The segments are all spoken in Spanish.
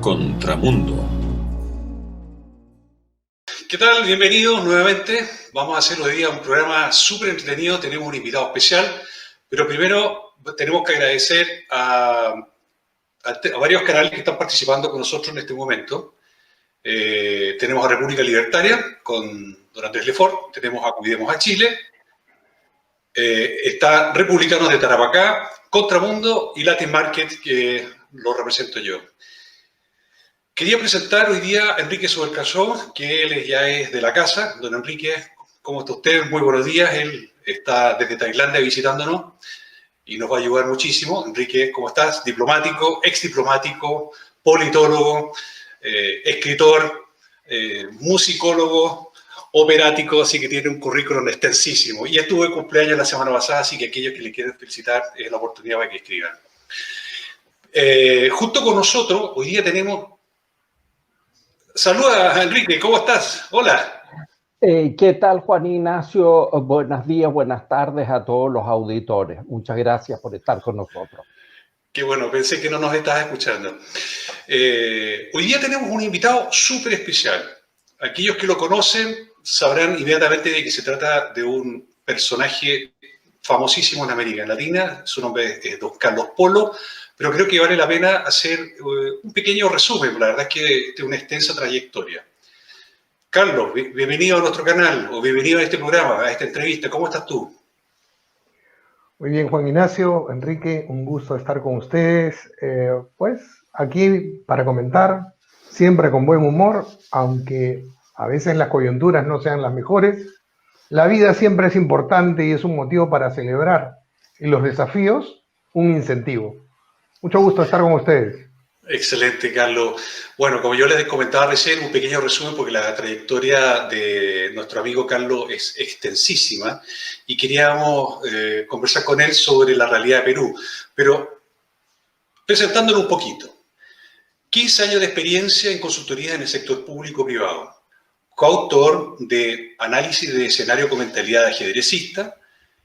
Contramundo. ¿Qué tal? Bienvenidos nuevamente. Vamos a hacer hoy día un programa súper entretenido. Tenemos un invitado especial, pero primero tenemos que agradecer a varios canales que están participando con nosotros en este momento. Tenemos a República Libertaria con don Andrés Lefort, tenemos a Cuidemos a Chile, está Republicanos de Tarapacá, Contramundo y Latin Market, que lo represento yo. Quería presentar hoy día a Enrique Subercaseaux, que él ya es de la casa. Don Enrique, ¿cómo está usted? Muy buenos días. Él está desde Tailandia visitándonos y nos va a ayudar muchísimo. Enrique, ¿cómo estás? Diplomático, exdiplomático, politólogo, escritor, musicólogo, operático, así que tiene un currículum extensísimo. Y estuvo de cumpleaños la semana pasada, así que aquellos que le quieren felicitar es la oportunidad para que escriban. Junto con nosotros, hoy día tenemos... Saluda, Enrique, ¿cómo estás? Hola. ¿Qué tal, Juan Ignacio? Buenos días, buenas tardes a todos los auditores. Muchas gracias por estar con nosotros. Qué bueno, pensé que no nos estabas escuchando. Hoy día tenemos un invitado súper especial. Aquellos que lo conocen sabrán inmediatamente de que se trata de un personaje famosísimo en América Latina. Su nombre es don Carlos Polo, pero creo que vale la pena hacer un pequeño resumen. La verdad es que tiene una extensa trayectoria. Carlos, bienvenido a nuestro canal, o bienvenido a este programa, a esta entrevista. ¿Cómo estás tú? Muy bien, Juan Ignacio, Enrique, un gusto estar con ustedes. Pues aquí para comentar, siempre con buen humor, aunque a veces las coyunturas no sean las mejores. La vida siempre es importante y es un motivo para celebrar, y los desafíos, un incentivo. Mucho gusto estar con ustedes. Excelente, Carlos. Bueno, como yo les comentaba recién, un pequeño resumen porque la trayectoria de nuestro amigo Carlos es extensísima y queríamos conversar con él sobre la realidad de Perú, pero presentándolo un poquito. 15 años de experiencia en consultoría en el sector público-privado, coautor de Análisis de escenario con mentalidad de ajedrecista,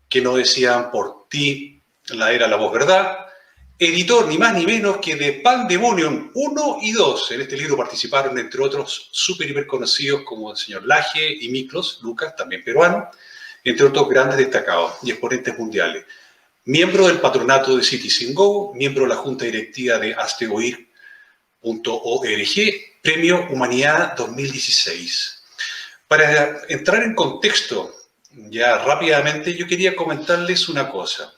que no decían por ti era la voz verdad, editor ni más ni menos que de Pandemonium 1 y 2. En este libro participaron, entre otros, súper hiper conocidos como el señor Laje y Miklos, Lucas, también peruano, entre otros grandes destacados y exponentes mundiales. Miembro del patronato de Citizen Go, miembro de la junta directiva de asteoir.org, Premio Humanidad 2016. Para entrar en contexto, ya rápidamente, yo quería comentarles una cosa.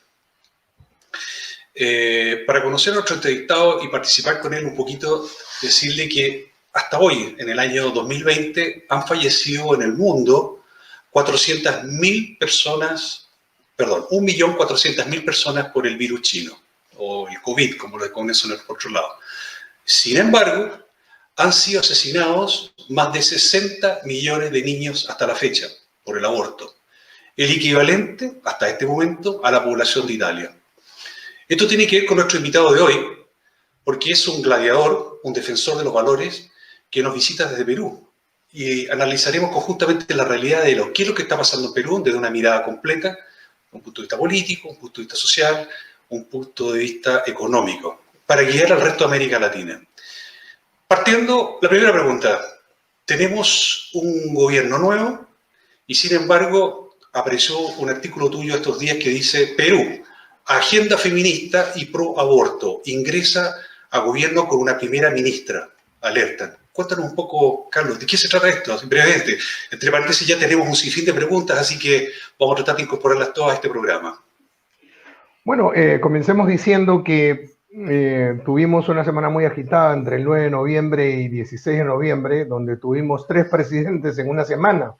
Para conocer a nuestro entrevistado y participar con él un poquito, decirle que hasta hoy, en el año 2020, han fallecido en el mundo 400.000 personas, perdón, 1.400.000 personas por el virus chino, o el COVID, como lo conocen en otro lado. Sin embargo, han sido asesinados más de 60 millones de niños hasta la fecha por el aborto, el equivalente, hasta este momento, a la población de Italia. Esto tiene que ver con nuestro invitado de hoy, porque es un gladiador, un defensor de los valores, que nos visita desde Perú. Y analizaremos conjuntamente la realidad de qué es lo que está pasando en Perú desde una mirada completa, un punto de vista político, un punto de vista social, un punto de vista económico, para guiar al resto de América Latina. Partiendo, la primera pregunta. Tenemos un gobierno nuevo y, sin embargo, apareció un artículo tuyo estos días que dice Perú, agenda feminista y pro aborto, ingresa a gobierno con una primera ministra, alertan. Cuéntanos un poco, Carlos, ¿de qué se trata esto? Brevemente, entre paréntesis ya tenemos un sinfín de preguntas, así que vamos a tratar de incorporarlas todas a este programa. Bueno, comencemos diciendo que tuvimos una semana muy agitada entre el 9 de noviembre y 16 de noviembre, donde tuvimos 3 presidentes en una semana.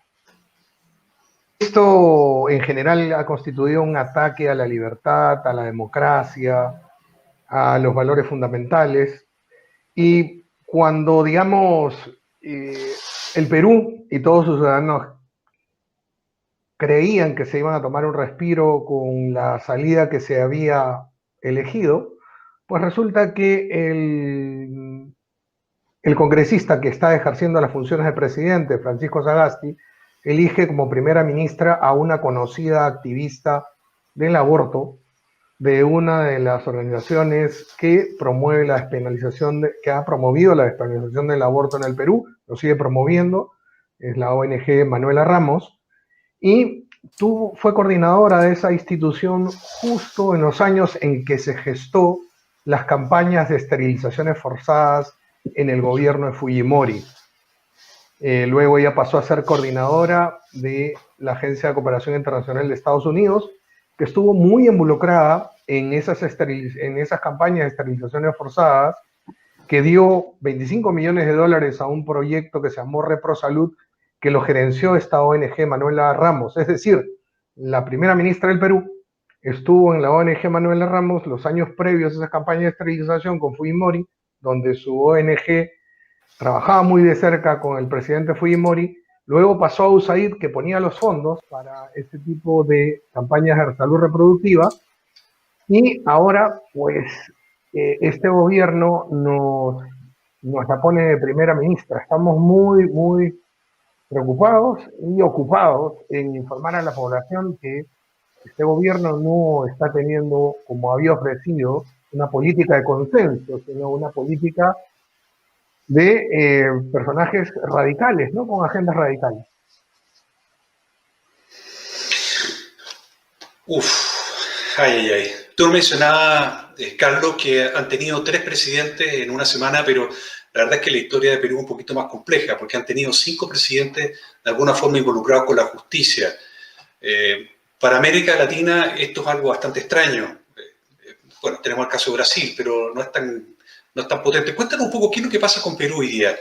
Esto en general ha constituido un ataque a la libertad, a la democracia, a los valores fundamentales. Y cuando, digamos, el Perú y todos sus ciudadanos creían que se iban a tomar un respiro con la salida que se había elegido, pues resulta que el congresista que está ejerciendo las funciones de presidente, Francisco Sagasti, elige como primera ministra a una conocida activista del aborto, de una de las organizaciones que promueve la despenalización, que ha promovido la despenalización del aborto en el Perú, lo sigue promoviendo, es la ONG Manuela Ramos, y fue coordinadora de esa institución justo en los años en que se gestó las campañas de esterilizaciones forzadas en el gobierno de Fujimori. Luego ella pasó a ser coordinadora de la Agencia de Cooperación Internacional de Estados Unidos, que estuvo muy involucrada en esas campañas de esterilizaciones forzadas, que dio $25 millones a un proyecto que se llamó ReproSalud, que lo gerenció esta ONG Manuela Ramos. Es decir, la primera ministra del Perú estuvo en la ONG Manuela Ramos los años previos a esa campaña de esterilización con Fujimori, donde su ONG trabajaba muy de cerca con el presidente Fujimori. Luego pasó a USAID, que ponía los fondos para este tipo de campañas de salud reproductiva. Y ahora, pues, este gobierno nos la pone de primera ministra. Estamos muy, muy preocupados y ocupados en informar a la población que este gobierno no está teniendo, como había ofrecido, una política de consenso, sino una política de personajes radicales, ¿no? Con agendas radicales. Ay. Tú mencionabas, Carlos, que han tenido 3 presidentes en una semana, pero la verdad es que la historia de Perú es un poquito más compleja, porque han tenido 5 presidentes de alguna forma involucrados con la justicia. Para América Latina esto es algo bastante extraño. Bueno, tenemos el caso de Brasil, pero no es tan potente. Cuéntanos un poco qué es lo que pasa con Perú hoy día.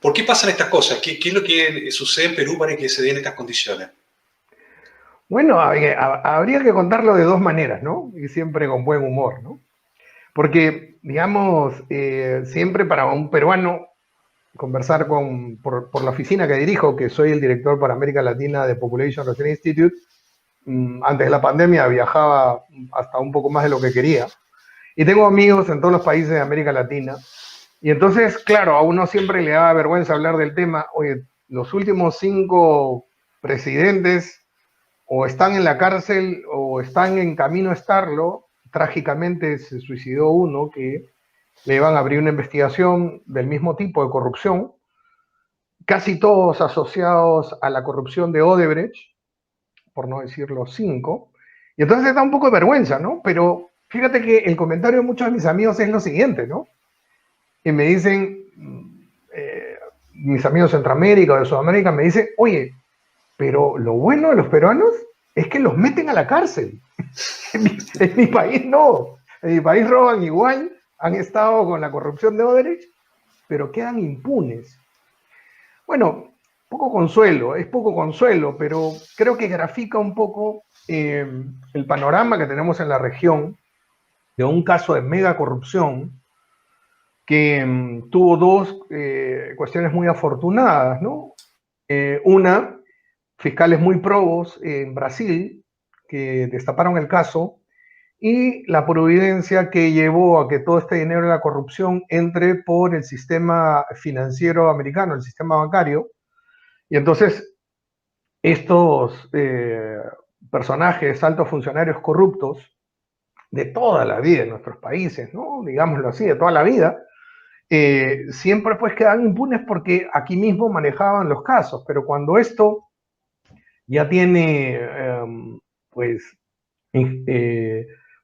¿Por qué pasan estas cosas? ¿Qué es lo que sucede en Perú para que se den estas condiciones? Bueno, habría que contarlo de 2 maneras, ¿no? Y siempre con buen humor, ¿no? Porque, digamos, siempre para un peruano conversar por la oficina que dirijo, que soy el director para América Latina de Population Research Institute, antes de la pandemia viajaba hasta un poco más de lo que quería. Y tengo amigos en todos los países de América Latina. Y entonces, claro, a uno siempre le da vergüenza hablar del tema. Oye, los últimos 5 presidentes o están en la cárcel o están en camino a estarlo. Trágicamente se suicidó uno que le iban a abrir una investigación del mismo tipo de corrupción, casi todos asociados a la corrupción de Odebrecht, por no decir los 5. Y entonces da un poco de vergüenza, ¿no? Pero fíjate que el comentario de muchos de mis amigos es lo siguiente, ¿no? Y me dicen, mis amigos de Centroamérica o de Sudamérica me dicen, oye, pero lo bueno de los peruanos es que los meten a la cárcel. En mi país no. En mi país roban igual, han estado con la corrupción de Odebrecht, pero quedan impunes. Bueno, poco consuelo, es poco consuelo, pero creo que grafica un poco el panorama que tenemos en la región de un caso de mega corrupción que tuvo 2 cuestiones muy afortunadas, ¿no? Una, fiscales muy probos en Brasil que destaparon el caso, y la providencia que llevó a que todo este dinero de la corrupción entre por el sistema financiero americano, el sistema bancario. Y entonces estos personajes, altos funcionarios corruptos de toda la vida en nuestros países, ¿no? Digámoslo así, de toda la vida, siempre pues quedan impunes porque aquí mismo manejaban los casos. Pero cuando esto ya tiene pues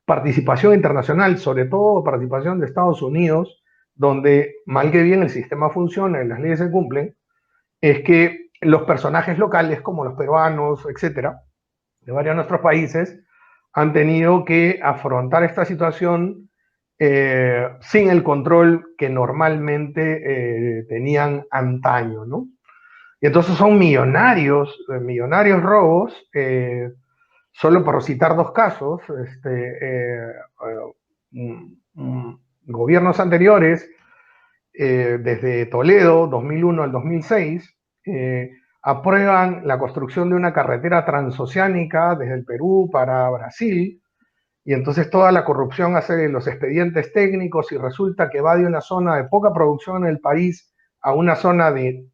participación internacional, sobre todo participación de Estados Unidos, donde mal que bien el sistema funciona y las leyes se cumplen, es que los personajes locales, como los peruanos, etcétera, de varios de nuestros países, han tenido que afrontar esta situación sin el control que normalmente tenían antaño, ¿no? Y entonces son millonarios robos. Solo por citar 2 casos, gobiernos anteriores, desde Toledo, 2001 al 2006, aprueban la construcción de una carretera transoceánica desde el Perú para Brasil, y entonces toda la corrupción hace los expedientes técnicos y resulta que va de una zona de poca producción en el país a una zona de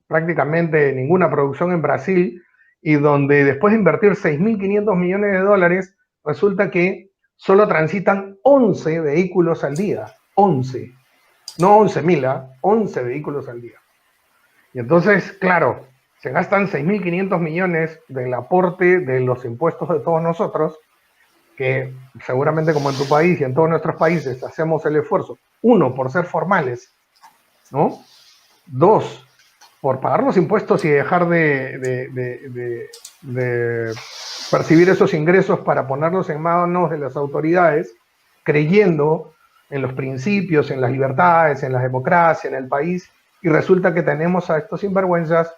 prácticamente ninguna producción en Brasil, y donde después de invertir $6.500 millones, resulta que solo transitan 11 vehículos al día. 11. No 11.000, 11 vehículos al día. Y entonces, claro, se gastan 6.500 millones del aporte de los impuestos de todos nosotros, que seguramente como en tu país y en todos nuestros países hacemos el esfuerzo, uno, por ser formales, ¿no? Dos, por pagar los impuestos y dejar de percibir esos ingresos para ponerlos en manos de las autoridades, creyendo en los principios, en las libertades, en la democracia, en el país, y resulta que tenemos a estos sinvergüenzas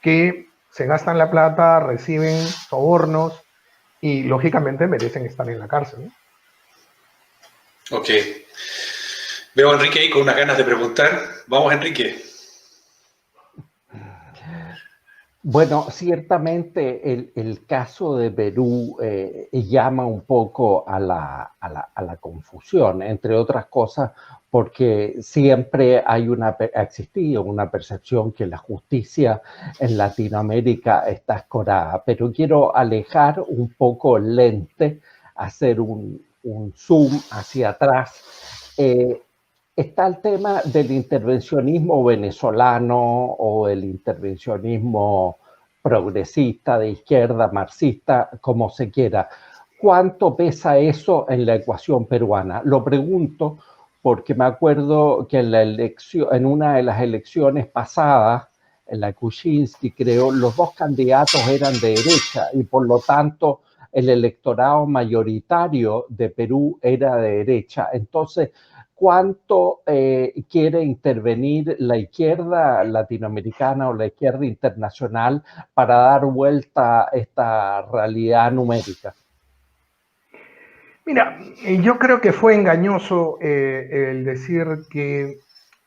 que se gastan la plata, reciben sobornos y lógicamente merecen estar en la cárcel, ¿no? Ok. Veo a Enrique ahí con unas ganas de preguntar. Vamos, Enrique. Bueno, ciertamente el caso de Perú llama un poco a la confusión, entre otras cosas, porque siempre ha existido una percepción que la justicia en Latinoamérica está escorada, pero quiero alejar un poco el lente, hacer un zoom hacia atrás. Está el tema del intervencionismo venezolano o el intervencionismo progresista, de izquierda, marxista, como se quiera. ¿Cuánto pesa eso en la ecuación peruana? Lo pregunto porque me acuerdo que en una de las elecciones pasadas, en la Kuczynski, creo, los dos candidatos eran de derecha y por lo tanto el electorado mayoritario de Perú era de derecha. Entonces, ¿cuánto quiere intervenir la izquierda latinoamericana o la izquierda internacional para dar vuelta a esta realidad numérica? Mira, yo creo que fue engañoso el decir que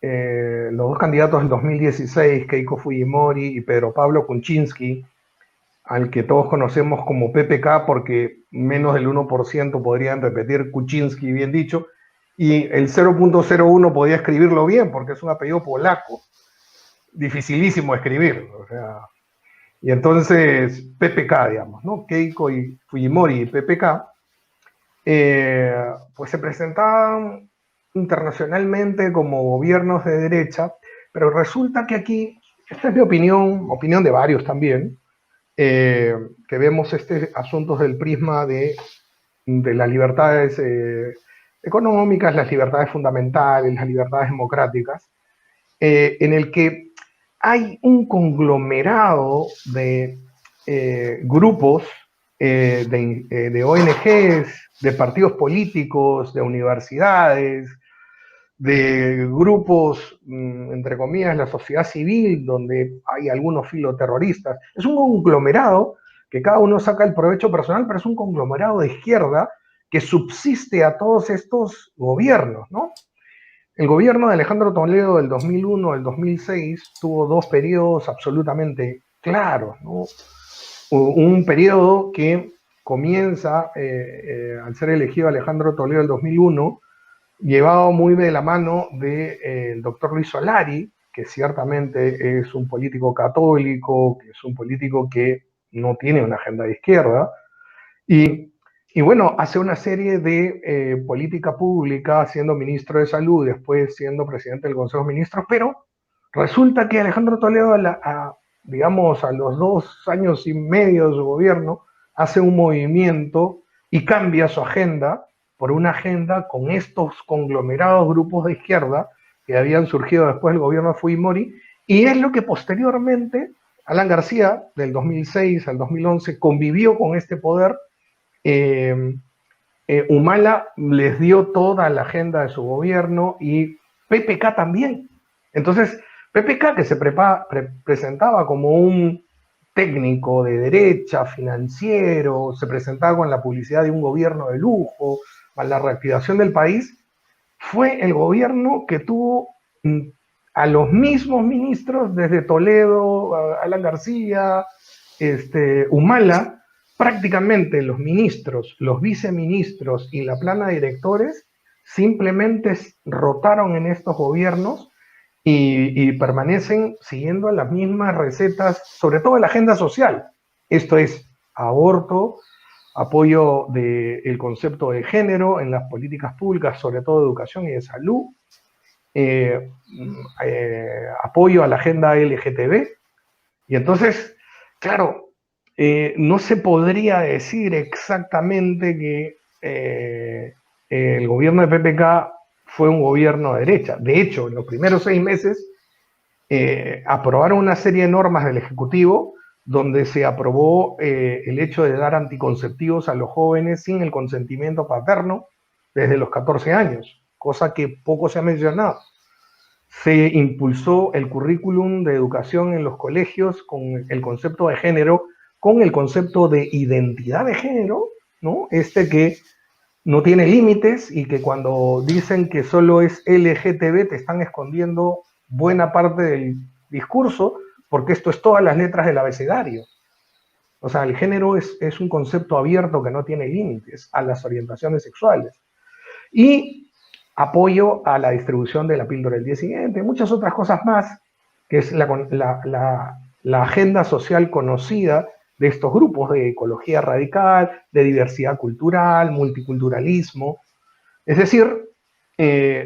los dos candidatos del 2016, Keiko Fujimori y Pedro Pablo Kuczynski, al que todos conocemos como PPK porque menos del 1% podrían repetir Kuczynski bien dicho, y el 0.01 podía escribirlo bien porque es un apellido polaco, dificilísimo escribir, o sea, y entonces PPK, digamos, ¿no? Keiko y Fujimori y PPK, pues se presentaban internacionalmente como gobiernos de derecha, pero resulta que aquí, esta es mi opinión de varios también, que vemos asuntos del prisma de las libertades económicas, las libertades fundamentales, las libertades democráticas, en el que hay un conglomerado de grupos, de ONGs, de partidos políticos, de universidades, de grupos, entre comillas, la sociedad civil, donde hay algunos filoterroristas. Es un conglomerado que cada uno saca el provecho personal, pero es un conglomerado de izquierda que subsiste a todos estos gobiernos, ¿no? El gobierno de Alejandro Toledo del 2001 al 2006 tuvo dos periodos absolutamente claros, ¿no? Un periodo que comienza al ser elegido Alejandro Toledo del 2001, llevado muy de la mano del doctor Luis Solari, que ciertamente es un político católico, que es un político que no tiene una agenda de izquierda, y bueno, hace una serie de política pública, siendo ministro de Salud, después siendo presidente del Consejo de Ministros, pero resulta que Alejandro Toledo, digamos, a los 2 años y medio de su gobierno, hace un movimiento y cambia su agenda por una agenda con estos conglomerados grupos de izquierda que habían surgido después del gobierno de Fujimori, y es lo que posteriormente Alan García, del 2006 al 2011, convivió con este poder. Humala les dio toda la agenda de su gobierno y PPK también. Entonces, PPK, que se presentaba como un técnico de derecha, financiero, se presentaba con la publicidad de un gobierno de lujo, a la reactivación del país, fue el gobierno que tuvo a los mismos ministros, desde Toledo, Alan García, Humala, prácticamente los ministros, los viceministros y la plana de directores simplemente rotaron en estos gobiernos y permanecen siguiendo las mismas recetas, sobre todo en la agenda social. Esto es aborto, apoyo del concepto de género en las políticas públicas, sobre todo de educación y de salud, apoyo a la agenda LGTB. Y entonces, claro, no se podría decir exactamente que el gobierno de PPK fue un gobierno de derecha. De hecho, en los primeros 6 meses aprobaron una serie de normas del Ejecutivo donde se aprobó el hecho de dar anticonceptivos a los jóvenes sin el consentimiento paterno desde los 14 años, cosa que poco se ha mencionado. Se impulsó el currículum de educación en los colegios con el concepto de género, con el concepto de identidad de género, ¿no? Que no tiene límites y que cuando dicen que solo es LGTB te están escondiendo buena parte del discurso, porque esto es todas las letras del abecedario. O sea, el género es un concepto abierto que no tiene límites a las orientaciones sexuales. Y apoyo a la distribución de la píldora del día siguiente, muchas otras cosas más, que es la agenda social conocida de estos grupos de ecología radical, de diversidad cultural, multiculturalismo. Es decir,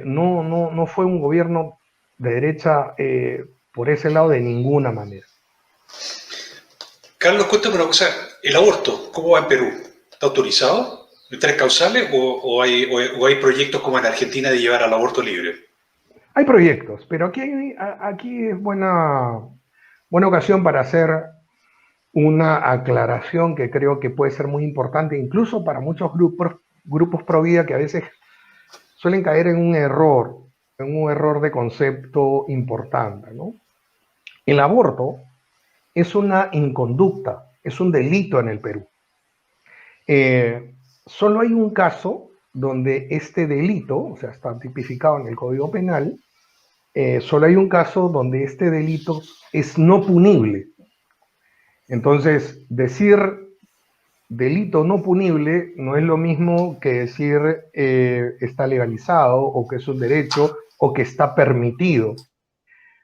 no fue un gobierno de derecha por ese lado de ninguna manera. Carlos, cuéntame una cosa, el aborto, ¿cómo va en Perú? ¿Está autorizado en 3 causales o hay proyectos como en Argentina de llevar al aborto libre? Hay proyectos, pero aquí es buena ocasión para hacer una aclaración que creo que puede ser muy importante, incluso para muchos grupos pro vida que a veces suelen caer en un error de concepto importante, ¿no? El aborto es una inconducta, es un delito en el Perú. Solo hay un caso donde este delito, o sea, está tipificado en el Código Penal, solo hay un caso donde este delito es no punible. Entonces, decir delito no punible no es lo mismo que decir está legalizado o que es un derecho o que está permitido.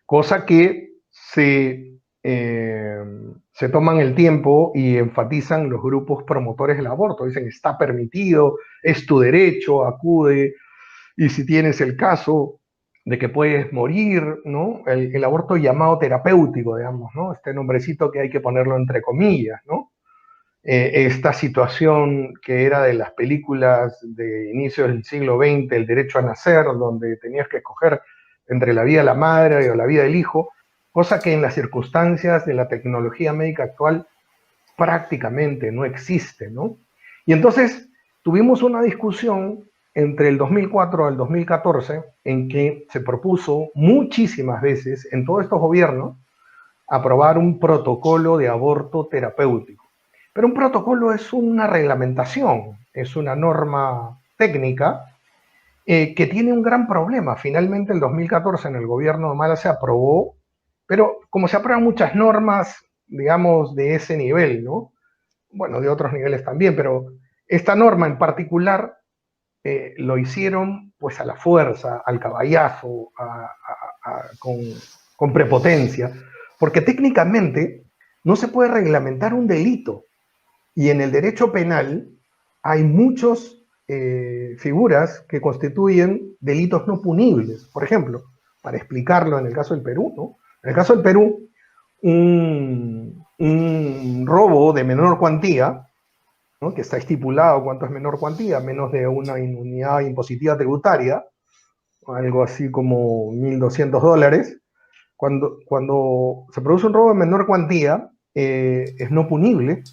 Cosa que se toman el tiempo y enfatizan los grupos promotores del aborto. Dicen, está permitido, es tu derecho, acude, y si tienes el caso de que puedes morir, ¿no? El aborto llamado terapéutico, digamos, ¿no? Este nombrecito que hay que ponerlo entre comillas, ¿no? Esta situación que era de las películas de inicios del siglo XX, El derecho a nacer, donde tenías que escoger entre la vida de la madre o la vida del hijo, cosa que en las circunstancias de la tecnología médica actual prácticamente no existe, ¿no? Y entonces tuvimos una discusión entre el 2004 al 2014 en que se propuso muchísimas veces en todos estos gobiernos aprobar un protocolo de aborto terapéutico. Pero un protocolo es una reglamentación, es una norma técnica que tiene un gran problema. Finalmente, en 2014, en el gobierno de Humala se aprobó, pero como se aprueban muchas normas, digamos, de ese nivel, ¿no? Bueno, de otros niveles también, pero esta norma en particular lo hicieron pues a la fuerza, al caballazo, con prepotencia, porque técnicamente no se puede reglamentar un delito. Y en el derecho penal hay muchas figuras que constituyen delitos no punibles. Por ejemplo, para explicarlo en el caso del Perú, ¿no? En el caso del Perú, un robo de menor cuantía, ¿no? Que está estipulado cuánto es menor cuantía, menos de una unidad impositiva tributaria, algo así como $1.200, cuando se produce un robo de menor cuantía, es no punible.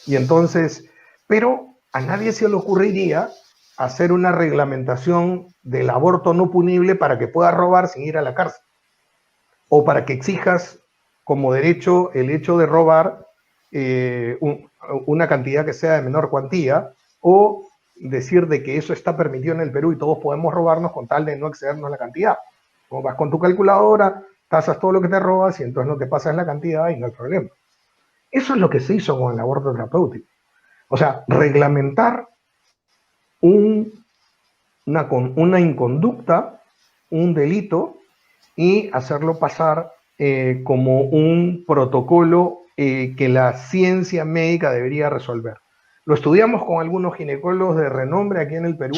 Y entonces, pero a nadie se le ocurriría hacer una reglamentación del aborto no punible para que puedas robar sin ir a la cárcel. O para que exijas como derecho el hecho de robar una cantidad que sea de menor cuantía, o decir de que eso está permitido en el Perú y todos podemos robarnos con tal de no excedernos la cantidad. O vas con tu calculadora, tasas todo lo que te robas y entonces no te pasas la cantidad y no hay problema. Eso es lo que se hizo con el aborto terapéutico. O sea, reglamentar una inconducta, un delito, y hacerlo pasar como un protocolo que la ciencia médica debería resolver. lo estudiamos con algunos ginecólogos de renombre aquí en el Perú.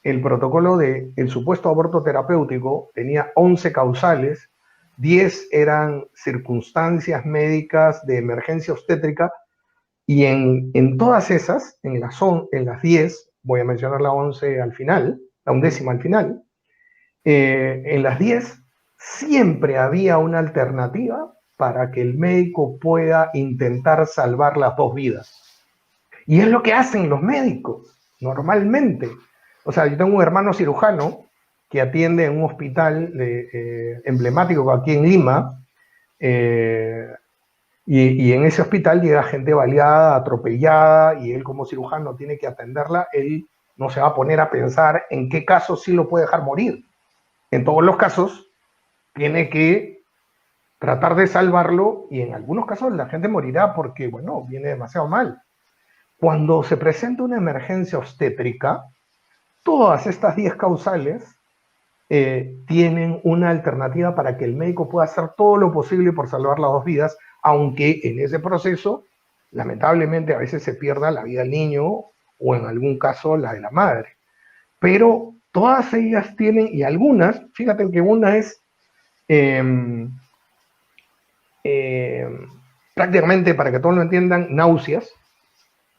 El protocolo del supuesto aborto terapéutico tenía 11 causales, 10 eran circunstancias médicas de emergencia obstétrica, y en todas esas, en las 10, voy a mencionar la 11 al final, la 11ª al final, en las 10 siempre había una alternativa para que el médico pueda intentar salvar las dos vidas. Y es lo que hacen los médicos, normalmente. O sea, yo tengo un hermano cirujano que atiende en un hospital emblemático aquí en Lima, y en ese hospital llega gente baleada, atropellada, y él como cirujano tiene que atenderla. Él no se va a poner a pensar en qué caso sí lo puede dejar morir. En todos los casos tiene que tratar de salvarlo, y en algunos casos la gente morirá porque, bueno, viene demasiado mal. Cuando se presenta una emergencia obstétrica, todas estas 10 causales tienen una alternativa para que el médico pueda hacer todo lo posible por salvar las dos vidas, aunque en ese proceso, lamentablemente, a veces se pierda la vida del niño o en algún caso la de la madre. Pero todas ellas tienen, y algunas, fíjate que una es prácticamente, para que todos lo entiendan, náuseas,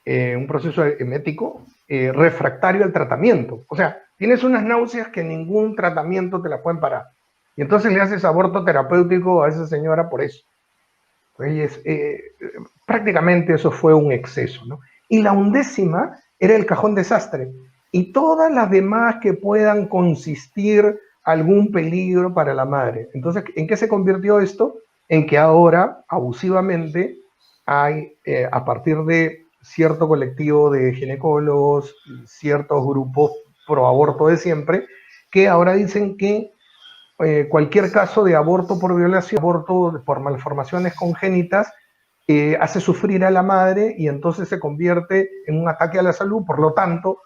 un proceso emético refractario al tratamiento. O sea, tienes unas náuseas que ningún tratamiento te la pueden parar. Y entonces le haces aborto terapéutico a esa señora por eso. Entonces, prácticamente eso fue un exceso, ¿no? Y la 11ª era el cajón desastre. Y todas las demás que puedan consistir algún peligro para la madre. Entonces, ¿en qué se convirtió esto? En que ahora, abusivamente, hay, a partir de cierto colectivo de ginecólogos, ciertos grupos pro aborto de siempre, que ahora dicen que cualquier caso de aborto por violación, aborto por malformaciones congénitas, hace sufrir a la madre y entonces se convierte en un ataque a la salud. Por lo tanto,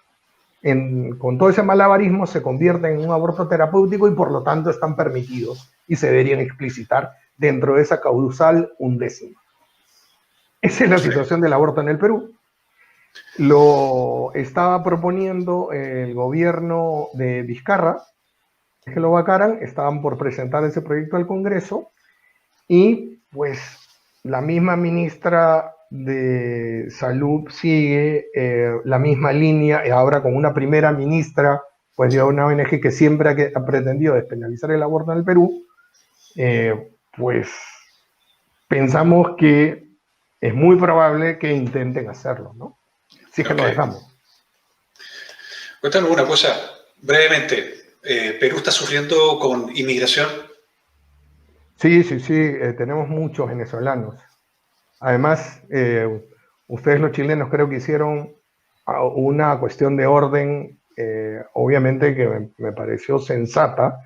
con todo ese malabarismo se convierte en un aborto terapéutico y por lo tanto están permitidos y se deberían explicitar dentro de esa causal 11ª. Esa es la situación del aborto en el Perú. Lo estaba proponiendo el gobierno de Vizcarra, que lo vacaran, estaban por presentar ese proyecto al Congreso, y pues la misma ministra de Salud sigue la misma línea, ahora con una primera ministra, pues de una ONG que siempre ha pretendido despenalizar el aborto en el Perú. Pues pensamos que es muy probable que intenten hacerlo, ¿no? Si es que lo dejamos. Cuéntanos una cosa, brevemente. ¿Perú está sufriendo con inmigración? Sí, tenemos muchos venezolanos. Además, ustedes los chilenos creo que hicieron una cuestión de orden, obviamente que me pareció sensata,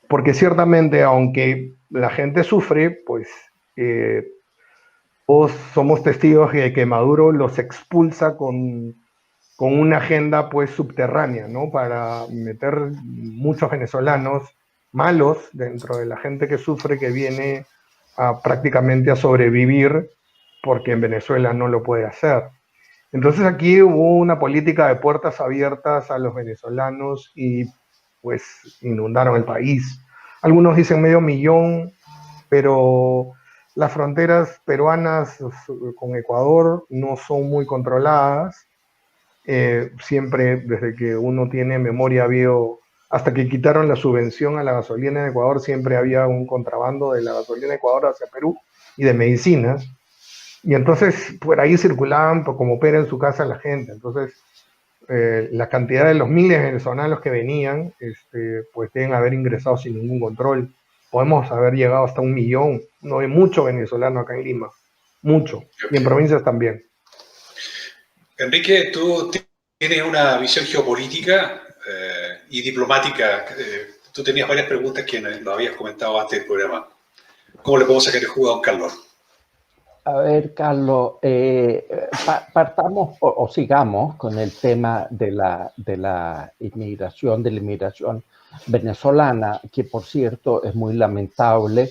porque ciertamente, aunque la gente sufre, pues todos somos testigos de que Maduro los expulsa con una agenda pues subterránea, ¿no? Para meter muchos venezolanos malos dentro de la gente que sufre, que viene prácticamente a sobrevivir porque en Venezuela no lo puede hacer. Entonces aquí hubo una política de puertas abiertas a los venezolanos y pues inundaron el país. Algunos dicen 500,000, pero las fronteras peruanas con Ecuador no son muy controladas. Siempre, desde que uno tiene memoria, hasta que quitaron la subvención a la gasolina en Ecuador, siempre había un contrabando de la gasolina de Ecuador hacia Perú y de medicinas. Y entonces por ahí circulaban como pera en su casa la gente. Entonces la cantidad de los miles de venezolanos que venían, pues deben haber ingresado sin ningún control. Podemos haber llegado hasta 1,000,000. No hay mucho venezolano acá en Lima, mucho, y en provincias también. Enrique, tú tienes una visión geopolítica y diplomática. Tú tenías varias preguntas que nos habías comentado antes del programa. ¿Cómo le podemos sacar el jugo a don Carlos? A ver, Carlos, partamos o sigamos con el tema de la inmigración venezolana, que por cierto es muy lamentable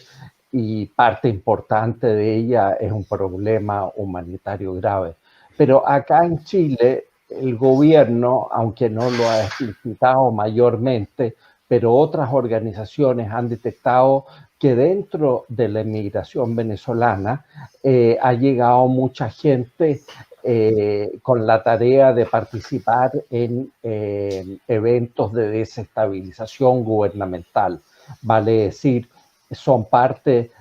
y parte importante de ella es un problema humanitario grave. Pero acá en Chile, el gobierno, aunque no lo ha explicitado mayormente, pero otras organizaciones han detectado que dentro de la inmigración venezolana ha llegado mucha gente con la tarea de participar en eventos de desestabilización gubernamental. Vale decir, son parte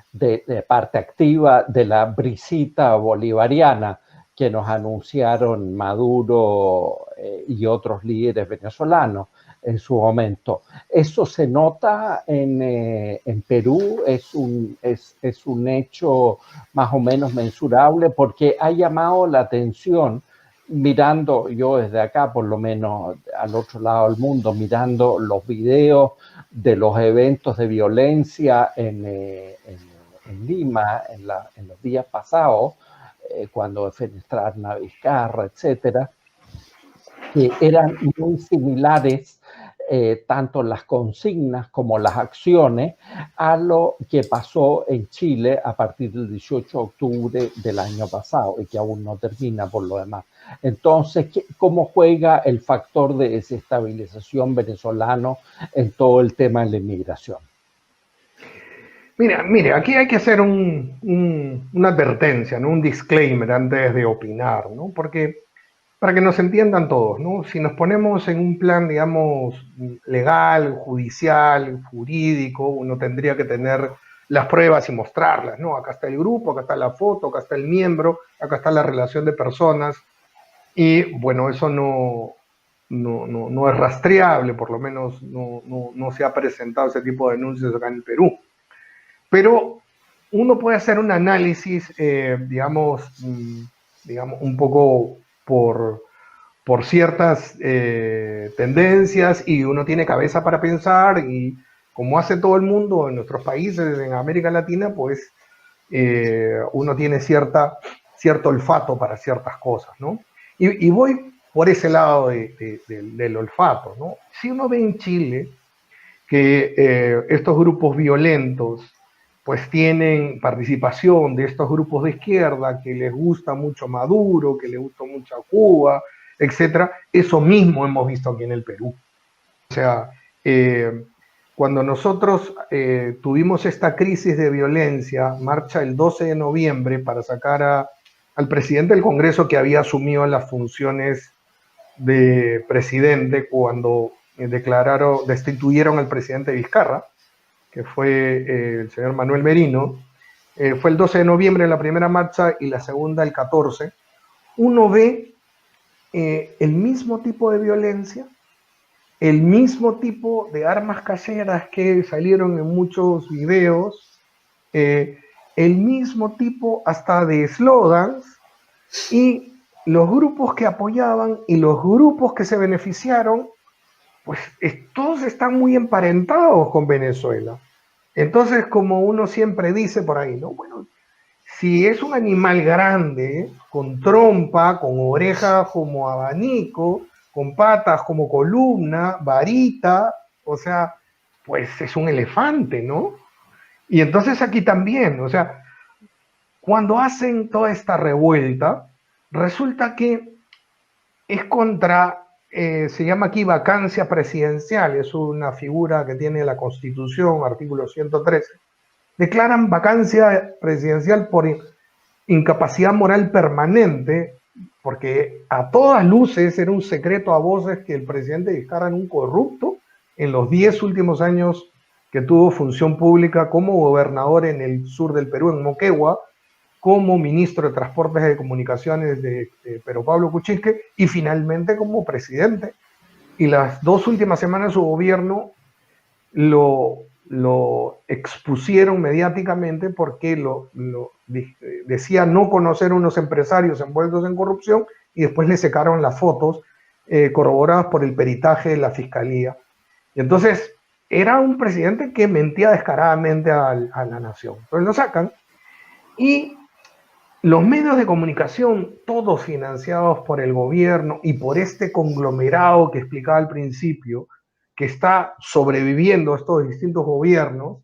parte activa de la brisita bolivariana que nos anunciaron Maduro y otros líderes venezolanos en su momento. Eso se nota en Perú, es un hecho más o menos mensurable porque ha llamado la atención, mirando yo desde acá, por lo menos al otro lado del mundo, mirando los videos de los eventos de violencia en Lima en los días pasados, cuando fenestraron a Vizcarra, etcétera, que eran muy similares, tanto las consignas como las acciones, a lo que pasó en Chile a partir del 18 de octubre del año pasado y que aún no termina por lo demás. Entonces, ¿cómo juega el factor de desestabilización venezolano en todo el tema de la inmigración? Mire, aquí hay que hacer una advertencia, ¿no? Un disclaimer antes de opinar, ¿no? Porque para que nos entiendan todos, ¿no? Si nos ponemos en un plan, digamos, legal, judicial, jurídico, uno tendría que tener las pruebas y mostrarlas, ¿no? Acá está el grupo, acá está la foto, acá está el miembro, acá está la relación de personas, y bueno, eso no es rastreable, por lo menos no se ha presentado ese tipo de denuncias acá en el Perú. Pero uno puede hacer un análisis, digamos, un poco por ciertas tendencias, y uno tiene cabeza para pensar, y como hace todo el mundo en nuestros países, en América Latina, pues uno tiene cierto olfato para ciertas cosas, ¿no? Y voy por ese lado del olfato, ¿no? Si uno ve en Chile que estos grupos violentos pues tienen participación de estos grupos de izquierda que les gusta mucho Maduro, que les gusta mucho Cuba, etcétera. Eso mismo hemos visto aquí en el Perú. O sea, cuando nosotros tuvimos esta crisis de violencia, marcha el 12 de noviembre para sacar al presidente del Congreso, que había asumido las funciones de presidente cuando destituyeron al presidente Vizcarra, que fue el señor Manuel Merino. Fue el 12 de noviembre la primera marcha y la segunda el 14. Uno ve el mismo tipo de violencia, el mismo tipo de armas caseras que salieron en muchos videos, el mismo tipo hasta de eslogans, y los grupos que apoyaban y los grupos que se beneficiaron, pues todos están muy emparentados con Venezuela. Entonces, como uno siempre dice por ahí, ¿no? Bueno, si es un animal grande, con trompa, con orejas como abanico, con patas como columna, varita, o sea, pues es un elefante, ¿no? Y entonces aquí también, o sea, cuando hacen toda esta revuelta, resulta que es contra, se llama aquí vacancia presidencial, es una figura que tiene la Constitución, artículo 113. Declaran vacancia presidencial por incapacidad moral permanente, porque a todas luces era un secreto a voces que el presidente Vizcarra era un corrupto en los 10 últimos años que tuvo función pública como gobernador en el sur del Perú, en Moquegua, como ministro de Transportes y Comunicaciones de Pedro Pablo Kuczynski, y finalmente como presidente. Y las 2 últimas semanas de su gobierno lo expusieron mediáticamente porque decía no conocer a unos empresarios envueltos en corrupción, y después le secaron las fotos corroboradas por el peritaje de la fiscalía. Y entonces era un presidente que mentía descaradamente a la nación. Entonces lo sacan, y los medios de comunicación, todos financiados por el gobierno y por este conglomerado que explicaba al principio, que está sobreviviendo a estos distintos gobiernos,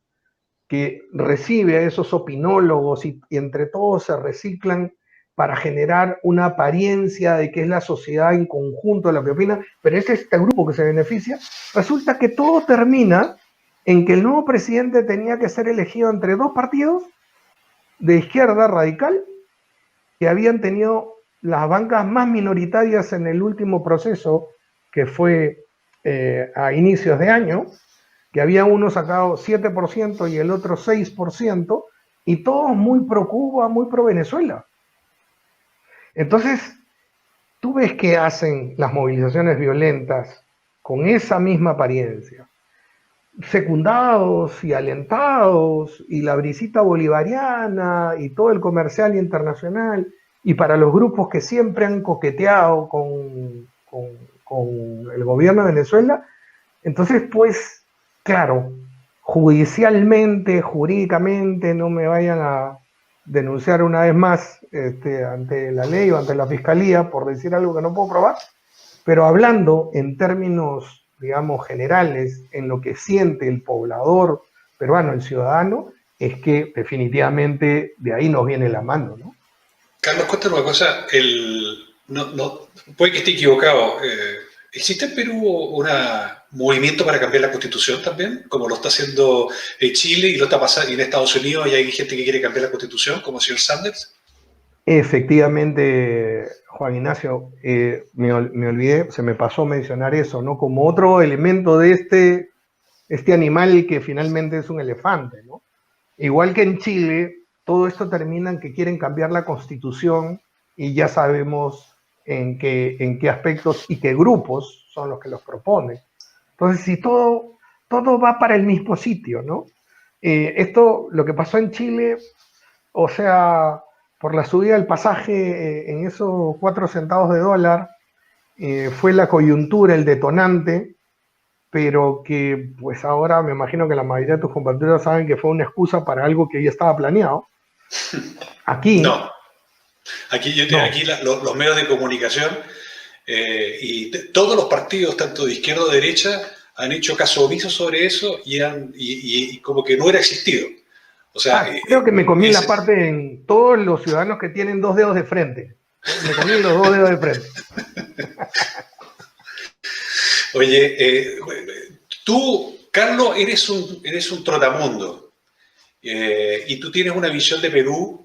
que recibe a esos opinólogos, y entre todos se reciclan para generar una apariencia de que es la sociedad en conjunto la que opina, pero es este grupo que se beneficia. Resulta que todo termina en que el nuevo presidente tenía que ser elegido entre dos partidos de izquierda radical que habían tenido las bancas más minoritarias en el último proceso, que fue a inicios de año, que había uno sacado 7% y el otro 6%, y todos muy pro Cuba, muy pro Venezuela. Entonces, tú ves que hacen las movilizaciones violentas con esa misma apariencia, secundados y alentados, y la brisita bolivariana, y todo el comercial internacional, y para los grupos que siempre han coqueteado con el gobierno de Venezuela. Entonces, pues, claro, judicialmente, jurídicamente, no me vayan a denunciar una vez más ante la ley o ante la fiscalía por decir algo que no puedo probar, pero hablando en términos, digamos, generales, en lo que siente el poblador peruano, el ciudadano, es que definitivamente de ahí nos viene la mano, ¿no? Carlos, cuéntanos una cosa, puede que esté equivocado. ¿Existe en Perú un movimiento para cambiar la Constitución también, como lo está haciendo Chile y lo está pasando y en Estados Unidos y hay gente que quiere cambiar la Constitución, como el señor Sanders? Efectivamente, Juan Ignacio, me olvidé, se me pasó mencionar eso, ¿no? Como otro elemento de este animal que finalmente es un elefante, ¿no? Igual que en Chile, todo esto termina en que quieren cambiar la Constitución y ya sabemos en qué aspectos y qué grupos son los que los proponen. Entonces, si todo va para el mismo sitio, ¿no? Lo que pasó en Chile, o sea, por la subida del pasaje en esos 4 centavos de dólar, fue la coyuntura, el detonante, pero que pues ahora me imagino que la mayoría de tus compatriotas saben que fue una excusa para algo que ya estaba planeado. Aquí... No. Aquí los medios de comunicación y todos los partidos, tanto de izquierda o de derecha, han hecho caso omiso sobre eso y como que no hubiera existido. O sea, creo que me comí la parte en todos los ciudadanos que tienen 2 dedos de frente. Me comí los 2 dedos de frente. Oye, tú, Carlos, eres un trotamundo. Y tú tienes una visión de Perú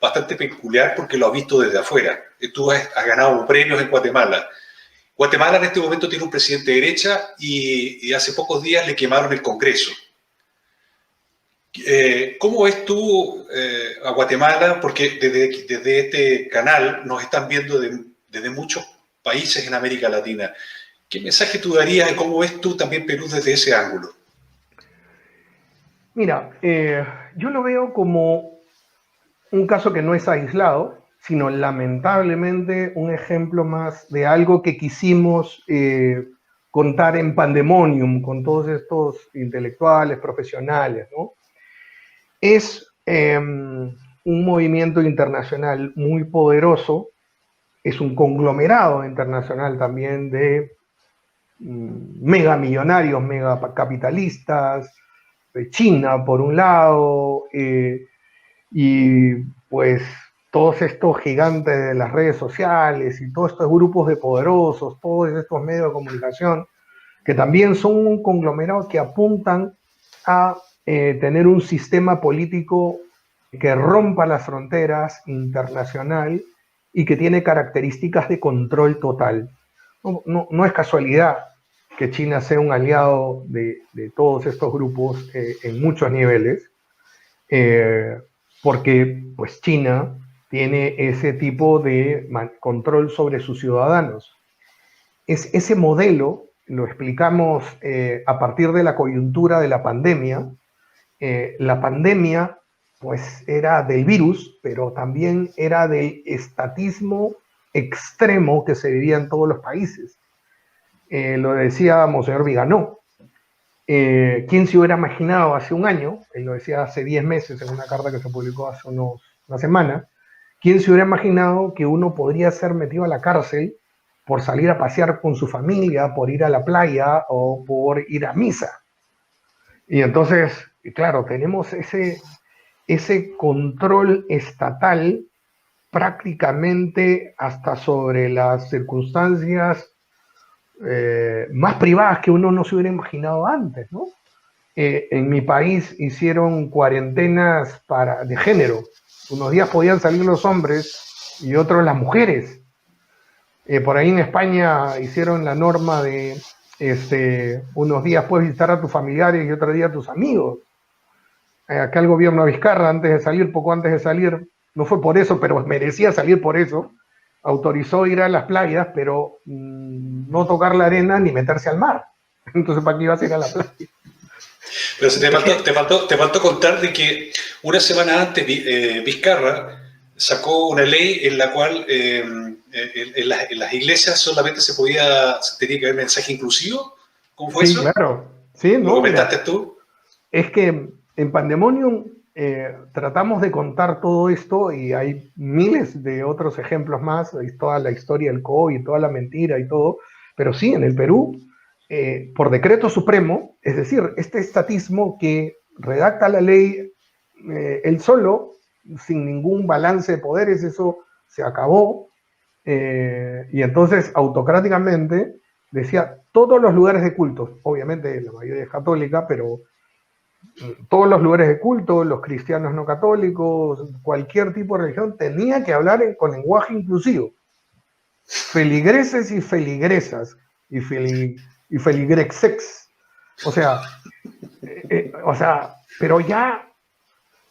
bastante peculiar porque lo has visto desde afuera. Tú has ganado premios en Guatemala. Guatemala en este momento tiene un presidente de derecha y hace pocos días le quemaron el Congreso. ¿Cómo ves tú a Guatemala? Porque desde este canal nos están viendo desde muchos países en América Latina. ¿Qué mensaje tú darías y cómo ves tú también Perú desde ese ángulo? Mira, yo lo veo como un caso que no es aislado, sino lamentablemente un ejemplo más de algo que quisimos contar en pandemonium con todos estos intelectuales, profesionales, ¿no? Es un movimiento internacional muy poderoso, es un conglomerado internacional también de megamillonarios, megacapitalistas, de China por un lado, y pues todos estos gigantes de las redes sociales y todos estos grupos de poderosos, todos estos medios de comunicación, que también son un conglomerado que apuntan a tener un sistema político que rompa las fronteras internacional y que tiene características de control total. No es casualidad que China sea un aliado de todos estos grupos en muchos niveles, porque pues China tiene ese tipo de control sobre sus ciudadanos. Ese modelo lo explicamos a partir de la coyuntura de la pandemia. La pandemia pues era del virus, pero también era del estatismo extremo que se vivía en todos los países. Lo decía Monseñor Viganó. ¿Quién se hubiera imaginado hace un año? Él lo decía hace 10 meses en una carta que se publicó hace una semana. ¿Quién se hubiera imaginado que uno podría ser metido a la cárcel por salir a pasear con su familia, por ir a la playa o por ir a misa? Y entonces, claro, tenemos ese control estatal prácticamente hasta sobre las circunstancias más privadas que uno no se hubiera imaginado antes, ¿no? En mi país hicieron cuarentenas de género. Unos días podían salir los hombres y otros las mujeres. Por ahí en España hicieron la norma de unos días puedes visitar a tus familiares y otro día a tus amigos. Acá el gobierno de Vizcarra, poco antes de salir, no fue por eso, pero merecía salir por eso, autorizó ir a las playas, pero no tocar la arena ni meterse al mar. Entonces, ¿para qué ibas a ir a la playa? Pero te faltó contar de que una semana antes Vizcarra sacó una ley en la cual en las iglesias solamente tenía que haber mensaje inclusivo. ¿Cómo fue eso? Claro. Sí, ¿Lo comentaste tú? Es que en Pandemonium tratamos de contar todo esto y hay miles de otros ejemplos más, toda la historia del COVID, toda la mentira y todo, pero sí, en el Perú, por decreto supremo, es decir, este estatismo que redacta la ley él solo, sin ningún balance de poderes, eso se acabó, y entonces autocráticamente decía todos los lugares de culto, obviamente la mayoría es católica, pero todos los lugares de culto, los cristianos no católicos, cualquier tipo de religión, tenía que hablar con lenguaje inclusivo. Feligreses y feligresas, y feligrexex. O sea, pero ya,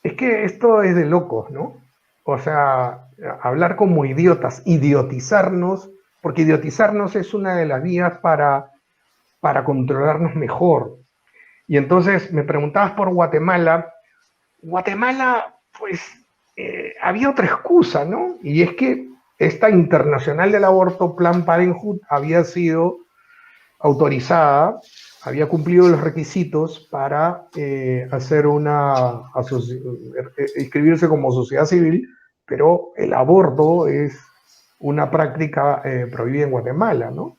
es que esto es de locos, ¿no? O sea, hablar como idiotas, idiotizarnos, porque idiotizarnos es una de las vías para controlarnos mejor. Y entonces me preguntabas por Guatemala. Guatemala, pues, había otra excusa, ¿no? Y es que esta internacional del aborto, Plan Parenthood, había sido autorizada, había cumplido los requisitos para inscribirse como sociedad civil, pero el aborto es una práctica prohibida en Guatemala, ¿no?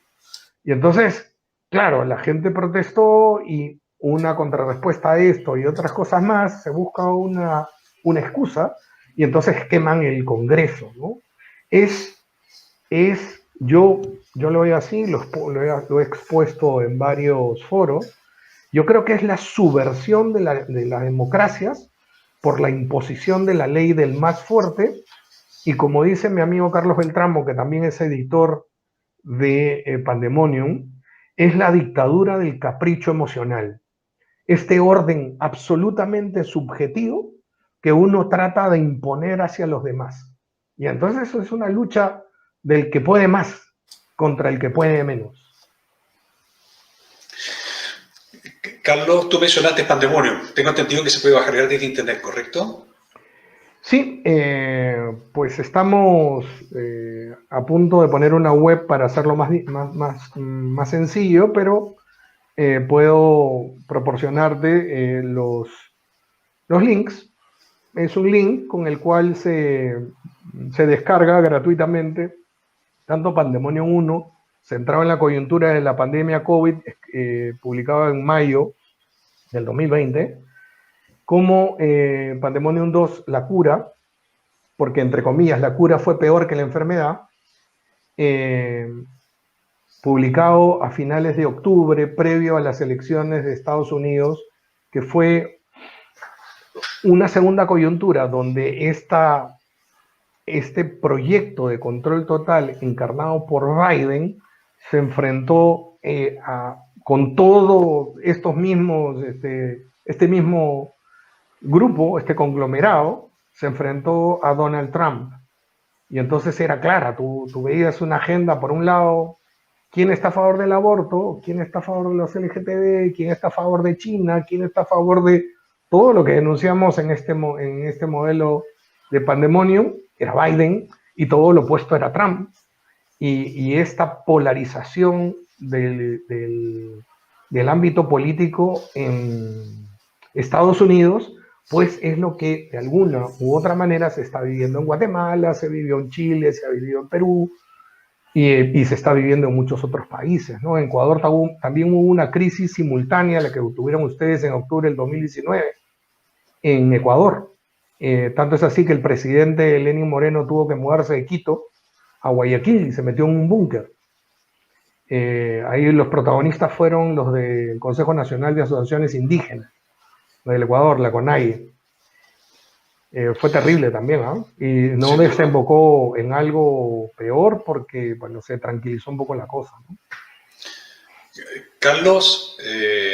Y entonces, claro, la gente protestó y una contrarrespuesta a esto y otras cosas más, se busca una excusa y entonces queman el Congreso, ¿no? Yo lo veo así, lo he expuesto en varios foros, yo creo que es la subversión de las democracias por la imposición de la ley del más fuerte, y como dice mi amigo Carlos Beltramo, que también es editor de Pandemonium, es la dictadura del capricho emocional. Este orden absolutamente subjetivo que uno trata de imponer hacia los demás. Y entonces eso es una lucha del que puede más contra el que puede menos. Carlos, tú mencionaste Pandemonium. Tengo entendido que se puede bajar desde internet, ¿correcto? Sí, pues estamos a punto de poner una web para hacerlo más sencillo, pero puedo proporcionarte los links. Es un link con el cual se descarga gratuitamente tanto Pandemonium 1, centrado en la coyuntura de la pandemia COVID, publicado en mayo del 2020, como Pandemonium 2, La Cura, porque entre comillas la cura fue peor que la enfermedad, publicado a finales de octubre, previo a las elecciones de Estados Unidos, que fue una segunda coyuntura donde este proyecto de control total encarnado por Biden se enfrentó con todo estos mismos, este mismo grupo, este conglomerado, se enfrentó a Donald Trump. Y entonces era clara, tú veías una agenda por un lado, quién está a favor del aborto, quién está a favor de los LGTB, quién está a favor de China, quién está a favor de todo lo que denunciamos en este modelo de Pandemonium, era Biden, y todo lo opuesto era Trump. Y esta polarización del ámbito político en Estados Unidos, pues es lo que de alguna u otra manera se está viviendo en Guatemala, se vivió en Chile, se ha vivido en Perú, y se está viviendo en muchos otros países, ¿no? En Ecuador también hubo una crisis simultánea a la que tuvieron ustedes en octubre del 2019, en Ecuador. Tanto es así que el presidente Lenín Moreno tuvo que mudarse de Quito a Guayaquil y se metió en un búnker. Ahí los protagonistas fueron los del Consejo Nacional de Asociaciones Indígenas, del Ecuador, la CONAIE. Fue terrible también, ¿eh? Y no desembocó en algo peor porque, bueno, se tranquilizó un poco la cosa, ¿no? Carlos,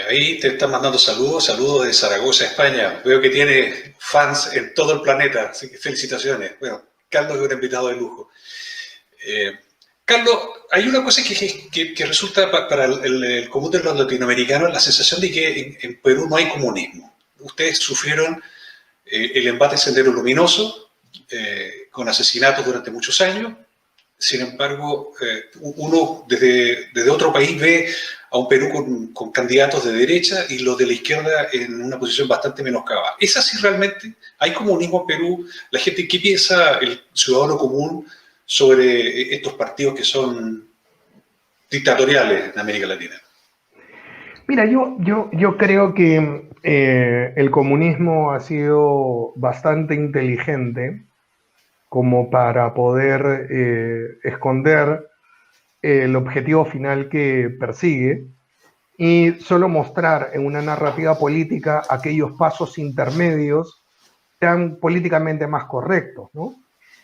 ahí te están mandando saludos de Zaragoza, España. Veo que tiene fans en todo el planeta, así que felicitaciones. Bueno, Carlos es un invitado de lujo. Carlos, hay una cosa que resulta para el común de los latinoamericanos, la sensación de que en Perú no hay comunismo. Ustedes sufrieron el embate Sendero Luminoso, con asesinatos durante muchos años. Sin embargo, uno desde otro país ve a un Perú con candidatos de derecha y los de la izquierda en una posición bastante menoscabada. ¿Es así realmente? ¿Hay comunismo en Perú? ¿La gente qué piensa el ciudadano común sobre estos partidos que son dictatoriales en América Latina? Mira, yo creo que el comunismo ha sido bastante inteligente como para poder esconder el objetivo final que persigue y solo mostrar en una narrativa política aquellos pasos intermedios que sean políticamente más correctos, ¿no?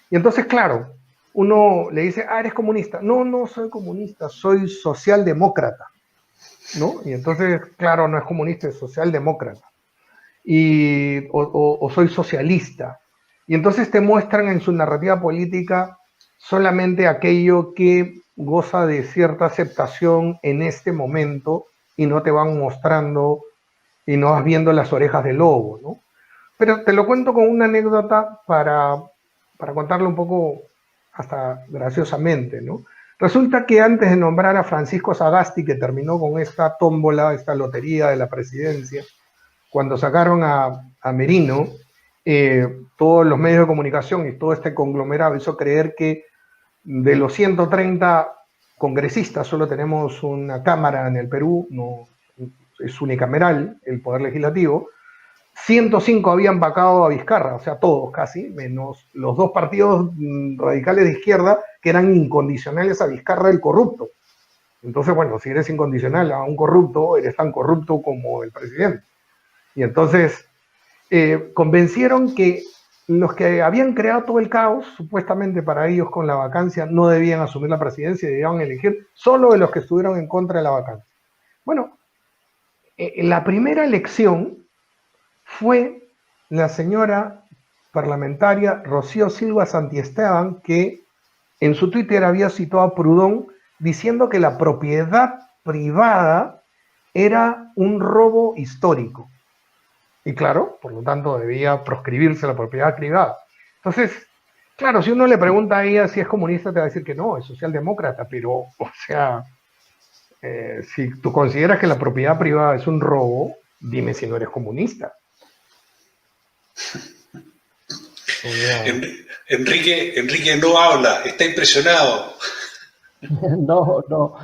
Y entonces, claro, uno le dice, eres comunista. No, no soy comunista, soy socialdemócrata, ¿no? Y entonces, claro, no es comunista, es socialdemócrata. O soy socialista. Y entonces te muestran en su narrativa política solamente aquello que goza de cierta aceptación en este momento y no te van mostrando y no vas viendo las orejas del lobo, ¿no? Pero te lo cuento con una anécdota para contarlo un poco hasta graciosamente, ¿no? Resulta que antes de nombrar a Francisco Sagasti, que terminó con esta tómbola, esta lotería de la presidencia, cuando sacaron a Merino, todos los medios de comunicación y todo este conglomerado hizo creer que de los 130 congresistas solo tenemos una cámara en el Perú, no es unicameral el poder legislativo. 105 habían vacado a Vizcarra, o sea, todos casi, menos los dos partidos radicales de izquierda que eran incondicionales a Vizcarra, el corrupto. Entonces, bueno, si eres incondicional a un corrupto, eres tan corrupto como el presidente. Y entonces convencieron que los que habían creado todo el caos, supuestamente para ellos con la vacancia, no debían asumir la presidencia y debían elegir solo de los que estuvieron en contra de la vacancia. Bueno, la primera elección fue la señora parlamentaria Rocío Silva Santiesteban, que en su Twitter había citado a Proudhon diciendo que la propiedad privada era un robo histórico. Y claro, por lo tanto, debía proscribirse la propiedad privada. Entonces, claro, si uno le pregunta a ella si es comunista, te va a decir que no, es socialdemócrata, pero, o sea, si tú consideras que la propiedad privada es un robo, dime si no eres comunista. Enrique no habla, está impresionado. No, no.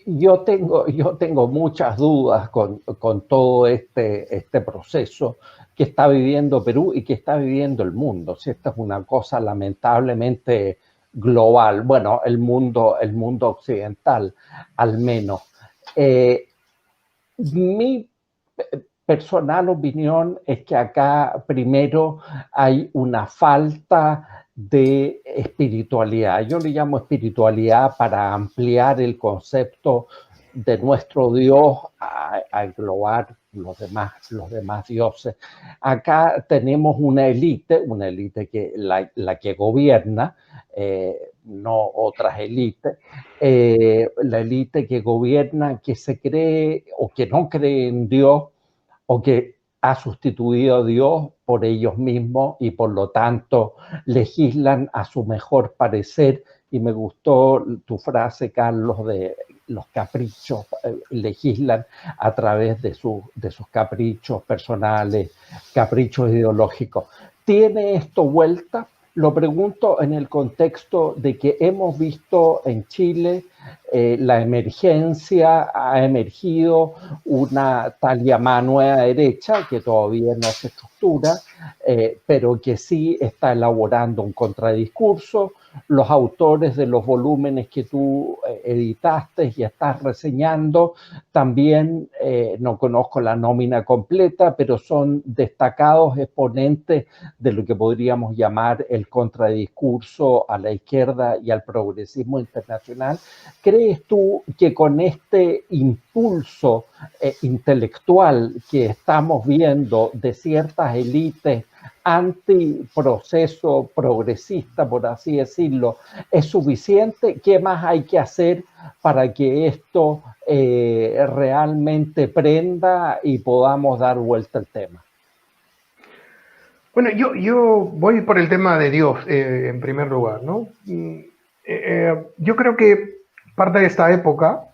Yo tengo muchas dudas con todo este proceso que está viviendo Perú y que está viviendo el mundo. Si esta es una cosa lamentablemente global, bueno, el mundo occidental al menos. Mi personal opinión es que acá primero hay una falta de espiritualidad. Yo le llamo espiritualidad para ampliar el concepto de nuestro Dios a englobar los demás dioses. Acá tenemos una élite que la que gobierna, no otras élites, la élite que gobierna, que se cree o que no cree en Dios, o que ha sustituido a Dios por ellos mismos y por lo tanto legislan a su mejor parecer. Y me gustó tu frase, Carlos, de los caprichos, legislan a través de sus caprichos personales, caprichos ideológicos. ¿Tiene esto vuelta? Lo pregunto en el contexto de que hemos visto en Chile la emergencia ha emergido una tal llamada nueva derecha que todavía no se estructura, pero que sí está elaborando un contradiscurso. Los autores de los volúmenes que tú editaste y estás reseñando también, no conozco la nómina completa, pero son destacados exponentes de lo que podríamos llamar el contradiscurso a la izquierda y al progresismo internacional. ¿Crees tú que con este impulso intelectual que estamos viendo de ciertas élites antiproceso progresista, por así decirlo, es suficiente? ¿Qué más hay que hacer para que esto realmente prenda y podamos dar vuelta al tema? Bueno, yo voy por el tema de Dios en primer lugar, ¿no? Yo creo que parte de esta época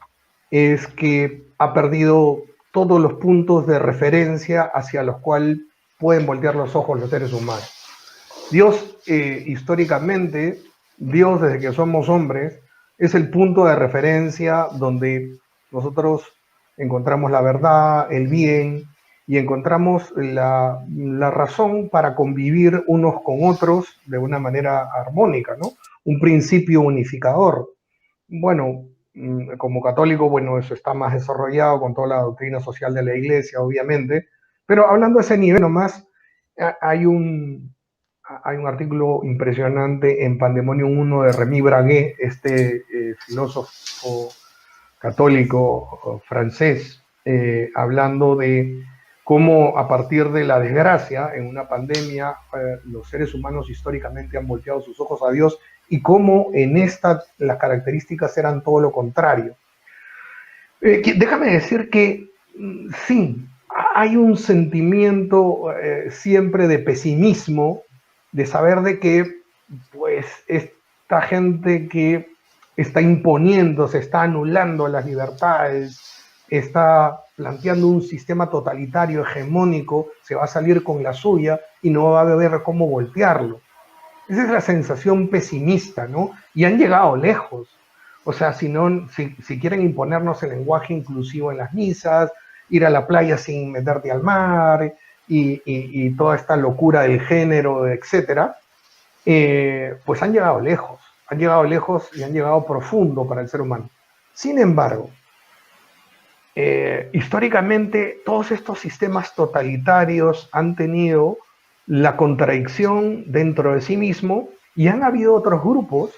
es que ha perdido todos los puntos de referencia hacia los cuales pueden voltear los ojos los seres humanos. Dios, históricamente, Dios desde que somos hombres, es el punto de referencia donde nosotros encontramos la verdad, el bien, y encontramos la razón para convivir unos con otros de una manera armónica, ¿no? Un principio unificador. Bueno, como católico, bueno, eso está más desarrollado con toda la doctrina social de la Iglesia, obviamente, pero hablando a ese nivel nomás, hay un artículo impresionante en Pandemonium 1 de Rémy Braguet, este filósofo católico francés, hablando de cómo a partir de la desgracia en una pandemia los seres humanos históricamente han volteado sus ojos a Dios y cómo en esta las características eran todo lo contrario. Déjame decir que sí, hay un sentimiento siempre de pesimismo, de saber de que pues esta gente que está imponiendo, se está anulando las libertades, está planteando un sistema totalitario, hegemónico, se va a salir con la suya y no va a haber cómo voltearlo. Esa es la sensación pesimista, ¿no? Y han llegado lejos. O sea, si quieren imponernos el lenguaje inclusivo en las misas, ir a la playa sin meterte al mar y toda esta locura del género, etcétera, pues han llegado lejos y han llegado profundo para el ser humano. Sin embargo, históricamente todos estos sistemas totalitarios han tenido la contradicción dentro de sí mismo y han habido otros grupos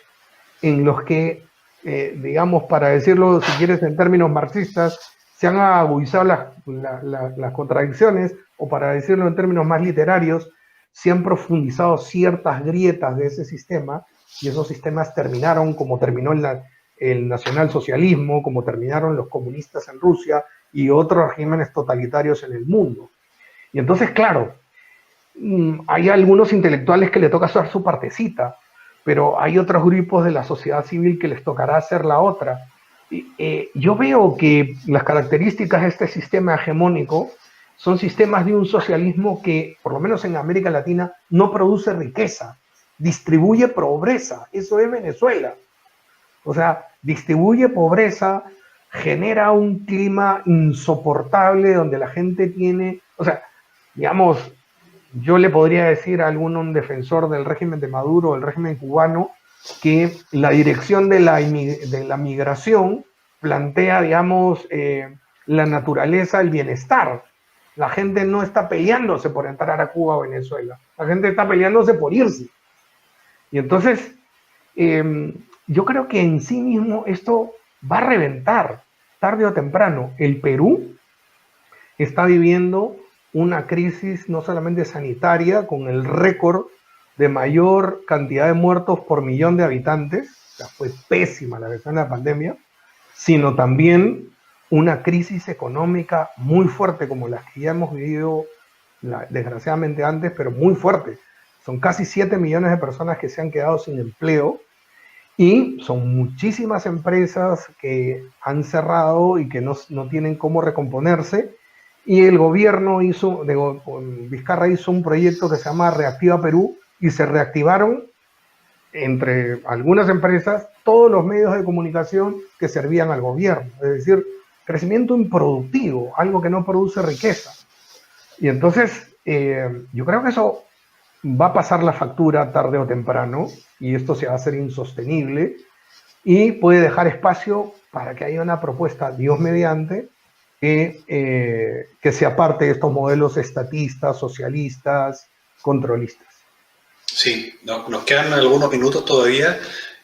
en los que, digamos, para decirlo, si quieres, en términos marxistas, se han agudizado las contradicciones, o para decirlo en términos más literarios, se han profundizado ciertas grietas de ese sistema y esos sistemas terminaron como terminó el nacionalsocialismo, como terminaron los comunistas en Rusia y otros regímenes totalitarios en el mundo. Y entonces, claro, hay algunos intelectuales que le toca hacer su partecita, pero hay otros grupos de la sociedad civil que les tocará hacer la otra. Yo veo que las características de este sistema hegemónico son sistemas de un socialismo que, por lo menos en América Latina, no produce riqueza, distribuye pobreza. Eso es Venezuela. O sea, distribuye pobreza, genera un clima insoportable donde la gente tiene, o sea, digamos, yo le podría decir a algún defensor del régimen de Maduro, del régimen cubano, que la dirección de la migración plantea, digamos, la naturaleza, el bienestar. La gente no está peleándose por entrar a Cuba o Venezuela, la gente está peleándose por irse. Y entonces, yo creo que en sí mismo esto va a reventar, tarde o temprano. El Perú está viviendo una crisis no solamente sanitaria, con el récord de mayor cantidad de muertos por millón de habitantes, o sea, fue pésima la versión de la pandemia, sino también una crisis económica muy fuerte, como las que ya hemos vivido desgraciadamente antes, pero muy fuerte. Son casi 7 millones de personas que se han quedado sin empleo y son muchísimas empresas que han cerrado y que no tienen cómo recomponerse. Y el gobierno Vizcarra hizo un proyecto que se llama Reactiva Perú y se reactivaron entre algunas empresas, todos los medios de comunicación que servían al gobierno. Es decir, crecimiento improductivo, algo que no produce riqueza. Y entonces, yo creo que eso va a pasar la factura tarde o temprano, y esto se va a hacer insostenible, y puede dejar espacio para que haya una propuesta, Dios mediante, que se aparte de estos modelos estatistas, socialistas, controlistas. Sí, nos quedan algunos minutos todavía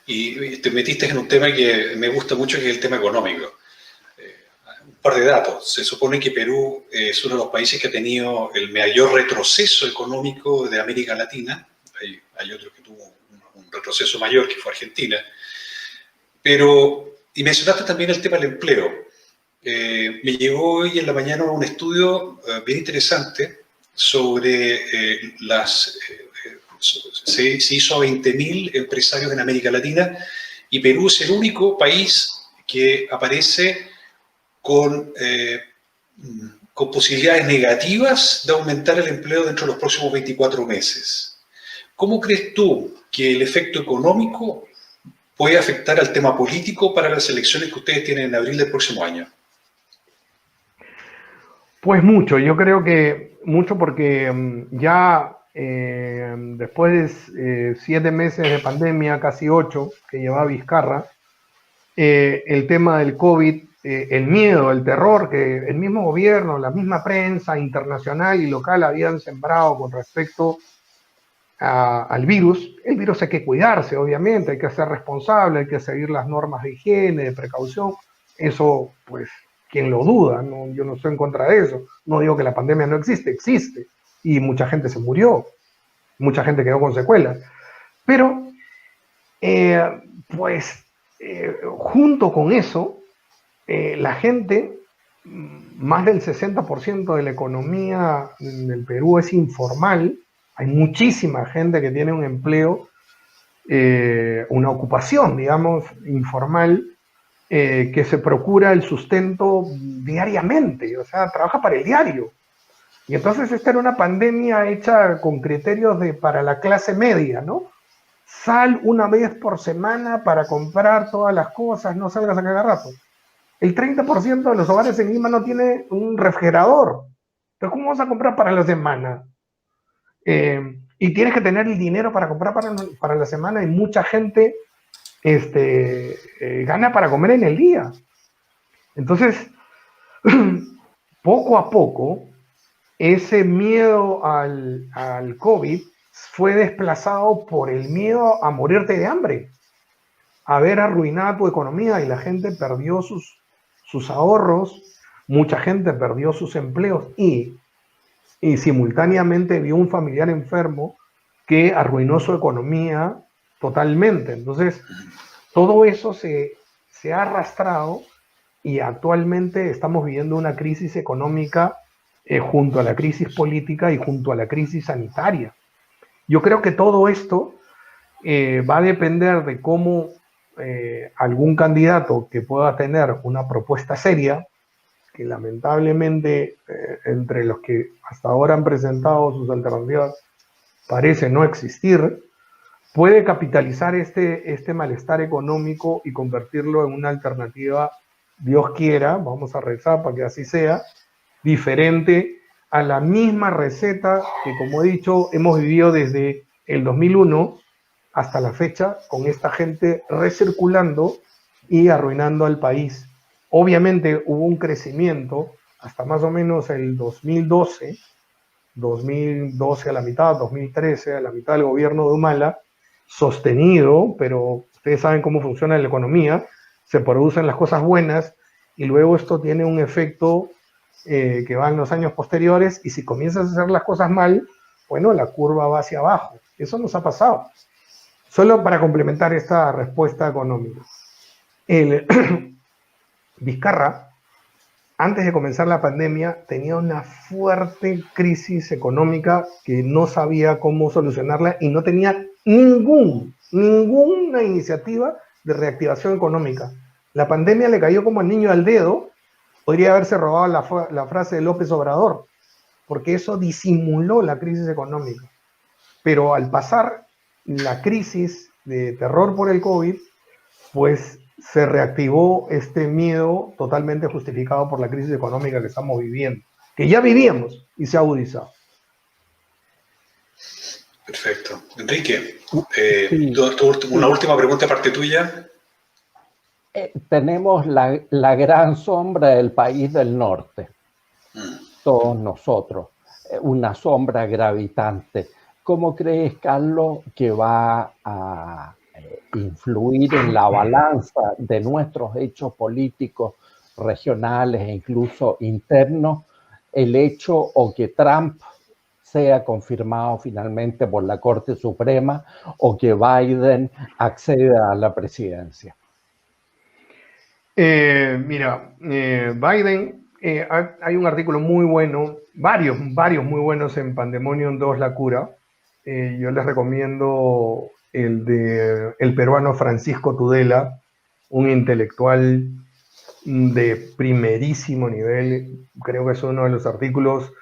y te metiste en un tema que me gusta mucho, que es el tema económico. Un par de datos. Se supone que Perú es uno de los países que ha tenido el mayor retroceso económico de América Latina. Hay otro que tuvo un retroceso mayor, que fue Argentina. Y mencionaste también el tema del empleo. Me llegó hoy en la mañana un estudio bien interesante sobre se hizo a 20.000 empresarios en América Latina, y Perú es el único país que aparece con posibilidades negativas de aumentar el empleo dentro de los próximos 24 meses. ¿Cómo crees tú que el efecto económico puede afectar al tema político para las elecciones que ustedes tienen en abril del próximo año? Pues mucho, yo creo que mucho, porque ya después de 7 meses de pandemia, casi 8, que llevaba Vizcarra, el tema del COVID, el miedo, el terror que el mismo gobierno, la misma prensa internacional y local habían sembrado con respecto al virus. El virus hay que cuidarse, obviamente, hay que ser responsable, hay que seguir las normas de higiene, de precaución. Eso, pues, quien lo duda, ¿no? Yo no estoy en contra de eso. No digo que la pandemia no existe, existe. Y mucha gente se murió, mucha gente quedó con secuelas. Pero, junto con eso, la gente, más del 60% de la economía del Perú es informal. Hay muchísima gente que tiene un empleo, una ocupación, digamos, informal, que se procura el sustento diariamente, o sea, trabaja para el diario. Y entonces esta era una pandemia hecha con criterios para la clase media, ¿no? Sal una vez por semana para comprar todas las cosas, no salgas a cada rato. El 30% de los hogares en Lima no tiene un refrigerador. Entonces, ¿cómo vas a comprar para la semana? Y tienes que tener el dinero para comprar para la semana, y mucha gente gana para comer en el día. Entonces, poco a poco, ese miedo al COVID fue desplazado por el miedo a morirte de hambre, a ver arruinada tu economía, y la gente perdió sus ahorros, mucha gente perdió sus empleos, y simultáneamente vio un familiar enfermo que arruinó su economía totalmente. Entonces, todo eso se ha arrastrado, y actualmente estamos viviendo una crisis económica junto a la crisis política y junto a la crisis sanitaria. Yo creo que todo esto va a depender de cómo algún candidato que pueda tener una propuesta seria, que lamentablemente entre los que hasta ahora han presentado sus alternativas parece no existir, puede capitalizar este malestar económico y convertirlo en una alternativa, Dios quiera, vamos a rezar para que así sea, diferente a la misma receta que, como he dicho, hemos vivido desde el 2001 hasta la fecha, con esta gente recirculando y arruinando al país. Obviamente hubo un crecimiento hasta más o menos el 2012 a la mitad, 2013 a la mitad del gobierno de Humala, sostenido, pero ustedes saben cómo funciona la economía, se producen las cosas buenas y luego esto tiene un efecto que va en los años posteriores, y si comienzas a hacer las cosas mal, bueno, la curva va hacia abajo. Eso nos ha pasado. Solo para complementar esta respuesta económica. Vizcarra, antes de comenzar la pandemia, tenía una fuerte crisis económica que no sabía cómo solucionarla, y no tenía ninguna iniciativa de reactivación económica. La pandemia le cayó como el niño al dedo. Podría haberse robado la frase de López Obrador, porque eso disimuló la crisis económica. Pero al pasar la crisis de terror por el COVID, pues se reactivó este miedo totalmente justificado por la crisis económica que estamos viviendo, que ya vivíamos y se ha agudizado. Perfecto. Enrique, Sí, una sí. última pregunta aparte tuya. Tenemos la gran sombra del país del norte, todos nosotros, una sombra gravitante. ¿Cómo crees, Carlos, que va a influir en la balanza de nuestros hechos políticos regionales e incluso internos el hecho o que Trump sea confirmado finalmente por la Corte Suprema o que Biden acceda a la presidencia? Biden, hay un artículo muy bueno, varios muy buenos en Pandemonium 2 La Cura. Yo les recomiendo el de el peruano Francisco Tudela, un intelectual de primerísimo nivel. Creo que es uno de los artículos,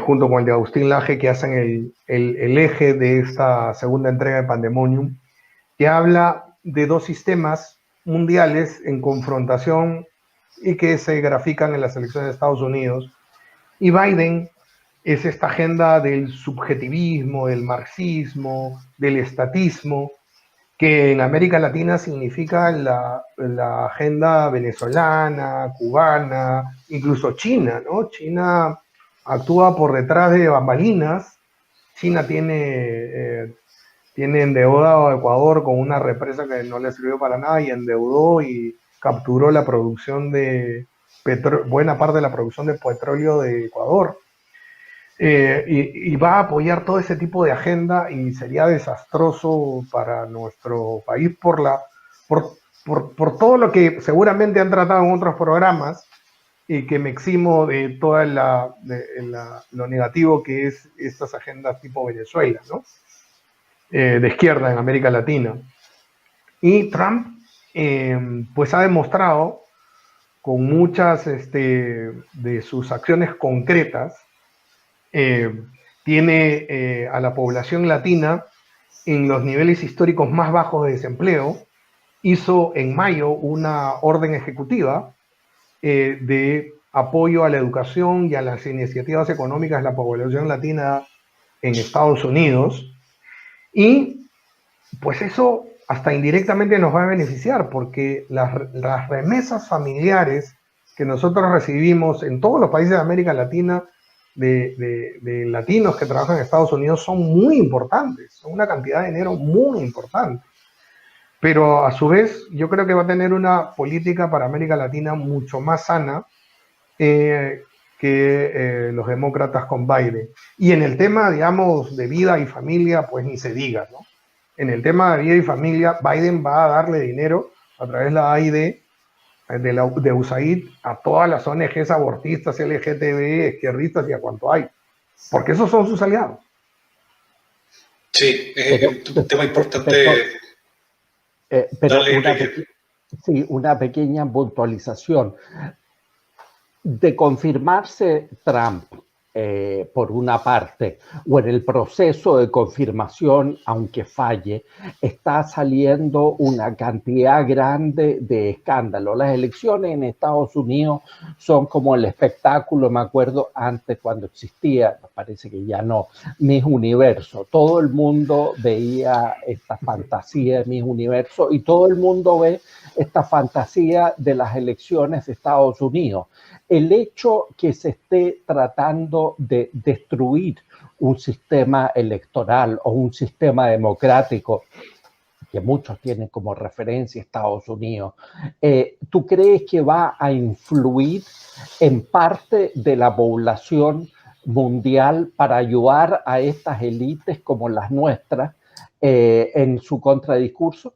junto con el de Agustín Laje, que hacen el eje de esta segunda entrega de Pandemonium, que habla de dos sistemas mundiales en confrontación y que se grafican en las elecciones de Estados Unidos. Y Biden es esta agenda del subjetivismo, del marxismo, del estatismo, que en América Latina significa la agenda venezolana, cubana, incluso China, ¿no? China actúa por detrás de bambalinas. China tiene endeudado a Ecuador con una represa que no le sirvió para nada y endeudó y capturó la producción de buena parte de la producción de petróleo de Ecuador. Y va a apoyar todo ese tipo de agenda y sería desastroso para nuestro país por todo lo que seguramente han tratado en otros programas y que me eximo de todo lo negativo que es estas agendas tipo Venezuela, ¿no? De izquierda en América Latina. Y Trump, pues ha demostrado con muchas de sus acciones concretas, tiene a la población latina en los niveles históricos más bajos de desempleo. Hizo en mayo una orden ejecutiva de apoyo a la educación y a las iniciativas económicas de la población latina en Estados Unidos. Y pues eso hasta indirectamente nos va a beneficiar, porque las remesas familiares que nosotros recibimos en todos los países de América Latina de latinos que trabajan en Estados Unidos son muy importantes, son una cantidad de dinero muy importante. Pero a su vez yo creo que va a tener una política para América Latina mucho más sana que los demócratas con Biden. Y en el tema, digamos, de vida y familia, pues ni se diga, ¿no? En el tema de vida y familia, Biden va a darle dinero a través de la AID, de USAID, a todas las ONGs abortistas, LGTB, izquierdistas y a cuanto hay, porque esos son sus aliados. Sí, es un tema importante. Pero Dale, una pequeña puntualización. De confirmarse Trump, por una parte, o en el proceso de confirmación, aunque falle, está saliendo una cantidad grande de escándalos. Las elecciones en Estados Unidos son como el espectáculo, me acuerdo antes cuando existía, parece que ya no, Miss Universo. Todo el mundo veía esta fantasía de Miss Universo y todo el mundo ve esta fantasía de las elecciones de Estados Unidos. El hecho que se esté tratando de destruir un sistema electoral o un sistema democrático que muchos tienen como referencia Estados Unidos, ¿tú crees que va a influir en parte de la población mundial para ayudar a estas élites como las nuestras en su contradiscurso?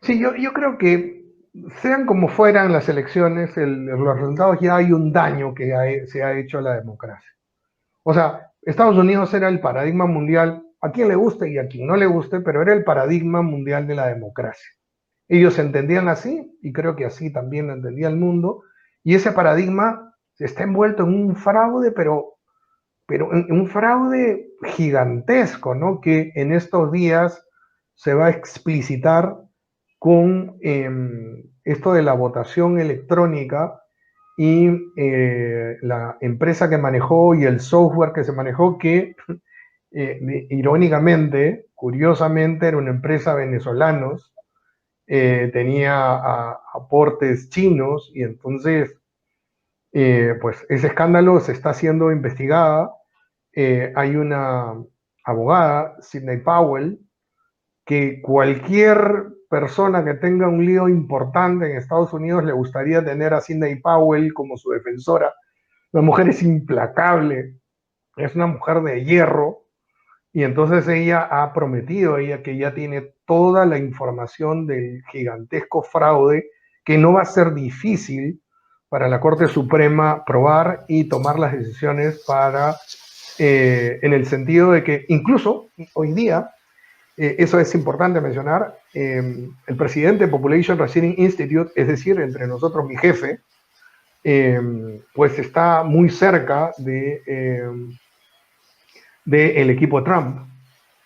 Sí, yo creo que sean como fueran las elecciones, los resultados, ya hay un daño que se ha hecho a la democracia. O sea, Estados Unidos era el paradigma mundial, a quien le guste y a quien no le guste, pero era el paradigma mundial de la democracia. Ellos se entendían así, y creo que así también lo entendía el mundo, y ese paradigma está envuelto en un fraude, pero pero un fraude gigantesco, ¿no? Que en estos días se va a explicitar con esto de la votación electrónica y la empresa que manejó y el software que se manejó, que irónicamente, curiosamente, era una empresa venezolanos, tenía aportes chinos, y entonces pues ese escándalo se está siendo investigada. Hay una abogada, Sidney Powell, que cualquier persona que tenga un lío importante en Estados Unidos le gustaría tener a Sidney Powell como su defensora. La mujer es implacable, es una mujer de hierro, y entonces ella ha prometido, que ya tiene toda la información del gigantesco fraude, que no va a ser difícil para la Corte Suprema probar y tomar las decisiones para, en el sentido de que incluso hoy día, eso es importante mencionar, el presidente de Population Receiving Institute, es decir, entre nosotros mi jefe, pues está muy cerca del equipo de Trump.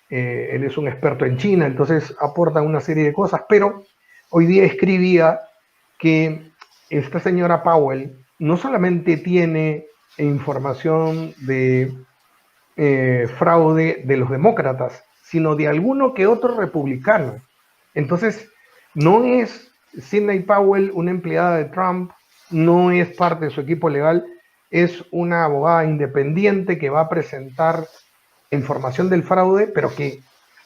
Él es un experto en China, entonces aporta una serie de cosas, pero hoy día escribía que esta señora Powell no solamente tiene información de fraude de los demócratas, sino de alguno que otro republicano. Entonces, no es Sidney Powell una empleada de Trump, no es parte de su equipo legal, es una abogada independiente que va a presentar información del fraude, pero que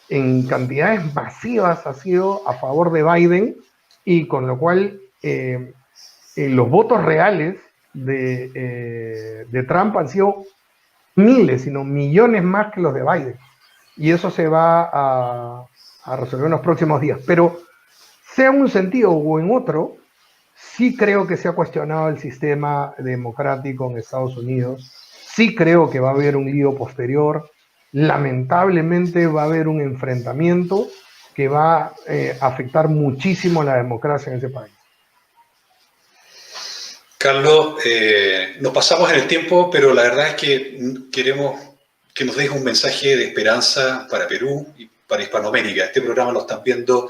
en cantidades masivas ha sido a favor de Biden, y con lo cual los votos reales de Trump han sido miles, sino millones más que los de Biden. Y eso se va a resolver en los próximos días. Pero sea en un sentido o en otro, sí creo que se ha cuestionado el sistema democrático en Estados Unidos. Sí creo que va a haber un lío posterior. Lamentablemente va a haber un enfrentamiento que va a afectar muchísimo la democracia en ese país. Carlos, nos pasamos en el tiempo, pero la verdad es que queremos que nos dejes un mensaje de esperanza para Perú y para Hispanoamérica. Este programa lo están viendo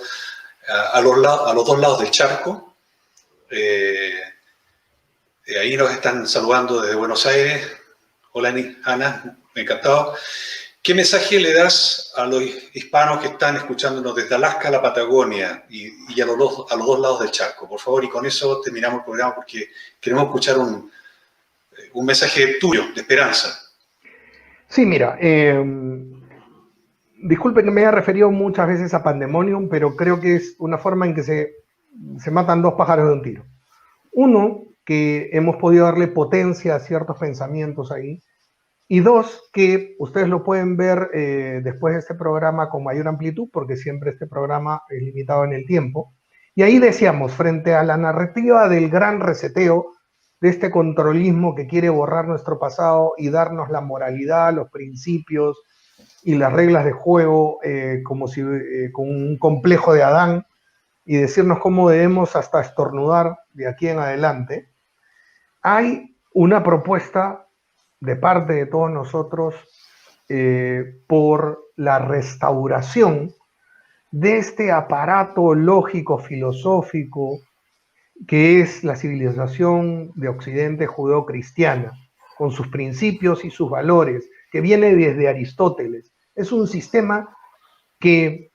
a los dos lados del charco. Ahí nos están saludando desde Buenos Aires. Hola, Ana, encantado. ¿Qué mensaje le das a los hispanos que están escuchándonos desde Alaska a la Patagonia y a los dos lados del charco? Por favor, y con eso terminamos el programa, porque queremos escuchar un mensaje tuyo, de esperanza. Sí, mira, disculpe que me haya referido muchas veces a Pandemonium, pero creo que es una forma en que se matan dos pájaros de un tiro. Uno, que hemos podido darle potencia a ciertos pensamientos ahí, y dos, que ustedes lo pueden ver después de este programa con mayor amplitud, porque siempre este programa es limitado en el tiempo. Y ahí decíamos, frente a la narrativa del gran reseteo, de este controlismo que quiere borrar nuestro pasado y darnos la moralidad, los principios y las reglas de juego, como si con un complejo de Adán, y decirnos cómo debemos hasta estornudar de aquí en adelante, hay una propuesta de parte de todos nosotros por la restauración de este aparato lógico, filosófico, que es la civilización de Occidente judeo-cristiana, con sus principios y sus valores, que viene desde Aristóteles. Es un sistema que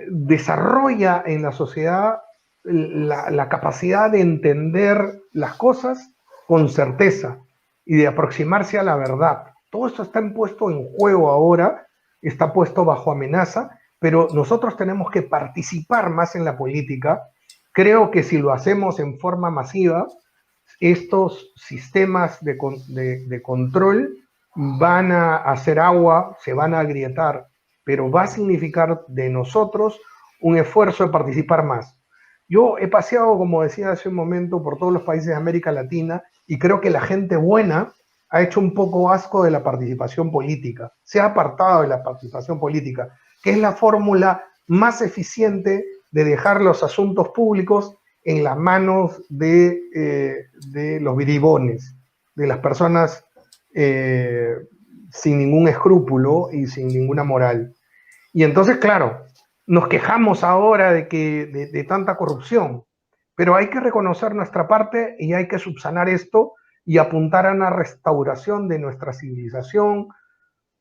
desarrolla en la sociedad la capacidad de entender las cosas con certeza y de aproximarse a la verdad. Todo esto está puesto en juego ahora, está puesto bajo amenaza, pero nosotros tenemos que participar más en la política. Creo que si lo hacemos en forma masiva, estos sistemas de control van a hacer agua, se van a agrietar, pero va a significar de nosotros un esfuerzo de participar más. Yo he paseado, como decía hace un momento, por todos los países de América Latina, y creo que la gente buena ha hecho un poco asco de la participación política, se ha apartado de la participación política, que es la fórmula más eficiente de dejar los asuntos públicos en las manos de los bribones, de las personas sin ningún escrúpulo y sin ninguna moral. Y entonces, claro, nos quejamos ahora de tanta corrupción, pero hay que reconocer nuestra parte y hay que subsanar esto y apuntar a una restauración de nuestra civilización,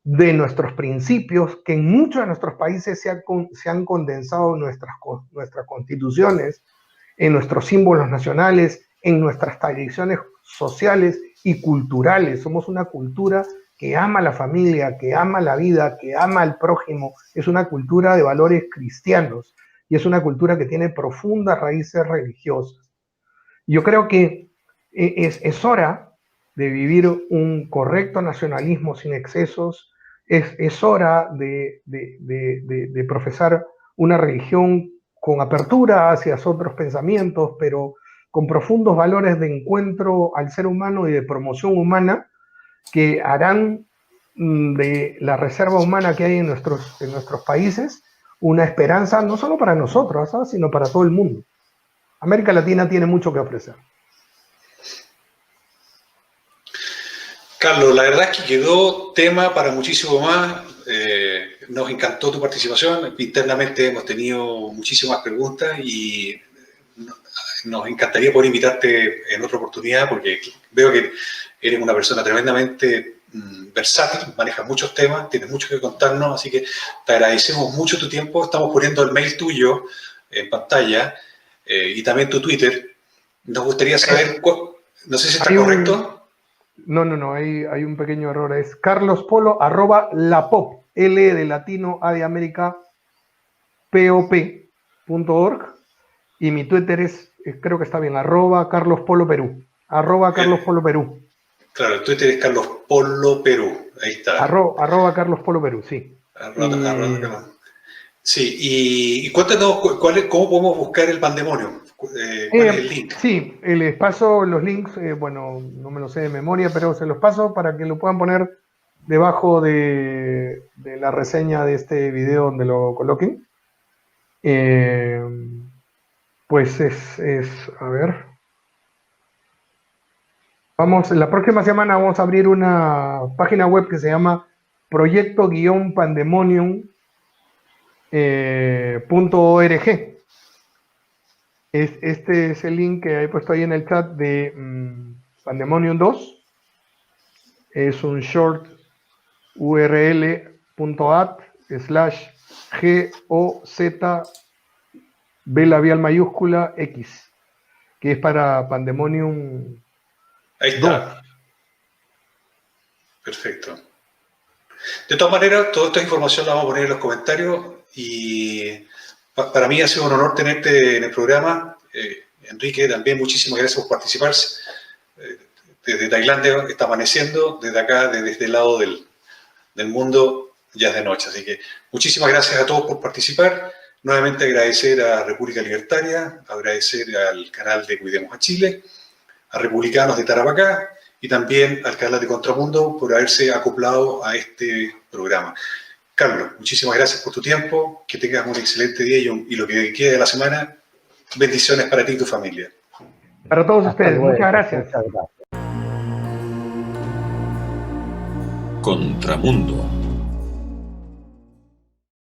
de nuestros principios, que en muchos de nuestros países se han condensado en nuestras constituciones, en nuestros símbolos nacionales, en nuestras tradiciones sociales y culturales. Somos una cultura que ama la familia, que ama la vida, que ama al prójimo. Es una cultura de valores cristianos y es una cultura que tiene profundas raíces religiosas. Yo creo que es hora de vivir un correcto nacionalismo sin excesos, es hora de profesar una religión con apertura hacia otros pensamientos, pero con profundos valores de encuentro al ser humano y de promoción humana que harán de la reserva humana que hay en nuestros países una esperanza no solo para nosotros, ¿sabes?, sino para todo el mundo. América Latina tiene mucho que ofrecer. Carlos, la verdad es que quedó tema para muchísimo más. Nos encantó tu participación. Internamente hemos tenido muchísimas preguntas y nos encantaría poder invitarte en otra oportunidad porque veo que eres una persona tremendamente versátil, manejas muchos temas, tienes mucho que contarnos, así que te agradecemos mucho tu tiempo. Estamos poniendo el mail tuyo en pantalla y también tu Twitter. Nos gustaría saber, no sé si está correcto. No, hay un pequeño error. Es carlospolo @lapop, L de latino, A de América, pop.org. Y mi Twitter es, creo que está bien, @carlospoloperú. @carlospoloperú. Claro, el Twitter es Carlos Polo Perú. Ahí está. @carlospoloperú, sí. Sí, y cuéntanos cómo podemos buscar el Pandemonio. ¿Cuál es el link? Sí, les paso los links, bueno, no me lo sé de memoria, pero se los paso para que lo puedan poner debajo de la reseña de este video donde lo coloquen. Pues a ver. La próxima semana vamos a abrir una página web que se llama proyecto-pandemonium.org. Este es el link que he puesto ahí en el chat de Pandemonium 2. Es un short url.at/GOZ-B labial mayúscula X, que es para Pandemonium. Ahí está. 2. Perfecto. De todas maneras, toda esta información la vamos a poner en los comentarios y para mí ha sido un honor tenerte en el programa. Enrique, también muchísimas gracias por participar. Desde Tailandia está amaneciendo, desde acá, desde este lado del mundo, ya es de noche. Así que muchísimas gracias a todos por participar. Nuevamente agradecer a República Libertaria, agradecer al canal de Cuidemos a Chile, a Republicanos de Tarapacá y también al canal de Contramundo por haberse acoplado a este programa. Carlos, muchísimas gracias por tu tiempo, que tengas un excelente día y lo que quede de la semana. Bendiciones para ti y tu familia. Para todos ustedes, muchas gracias. Contramundo.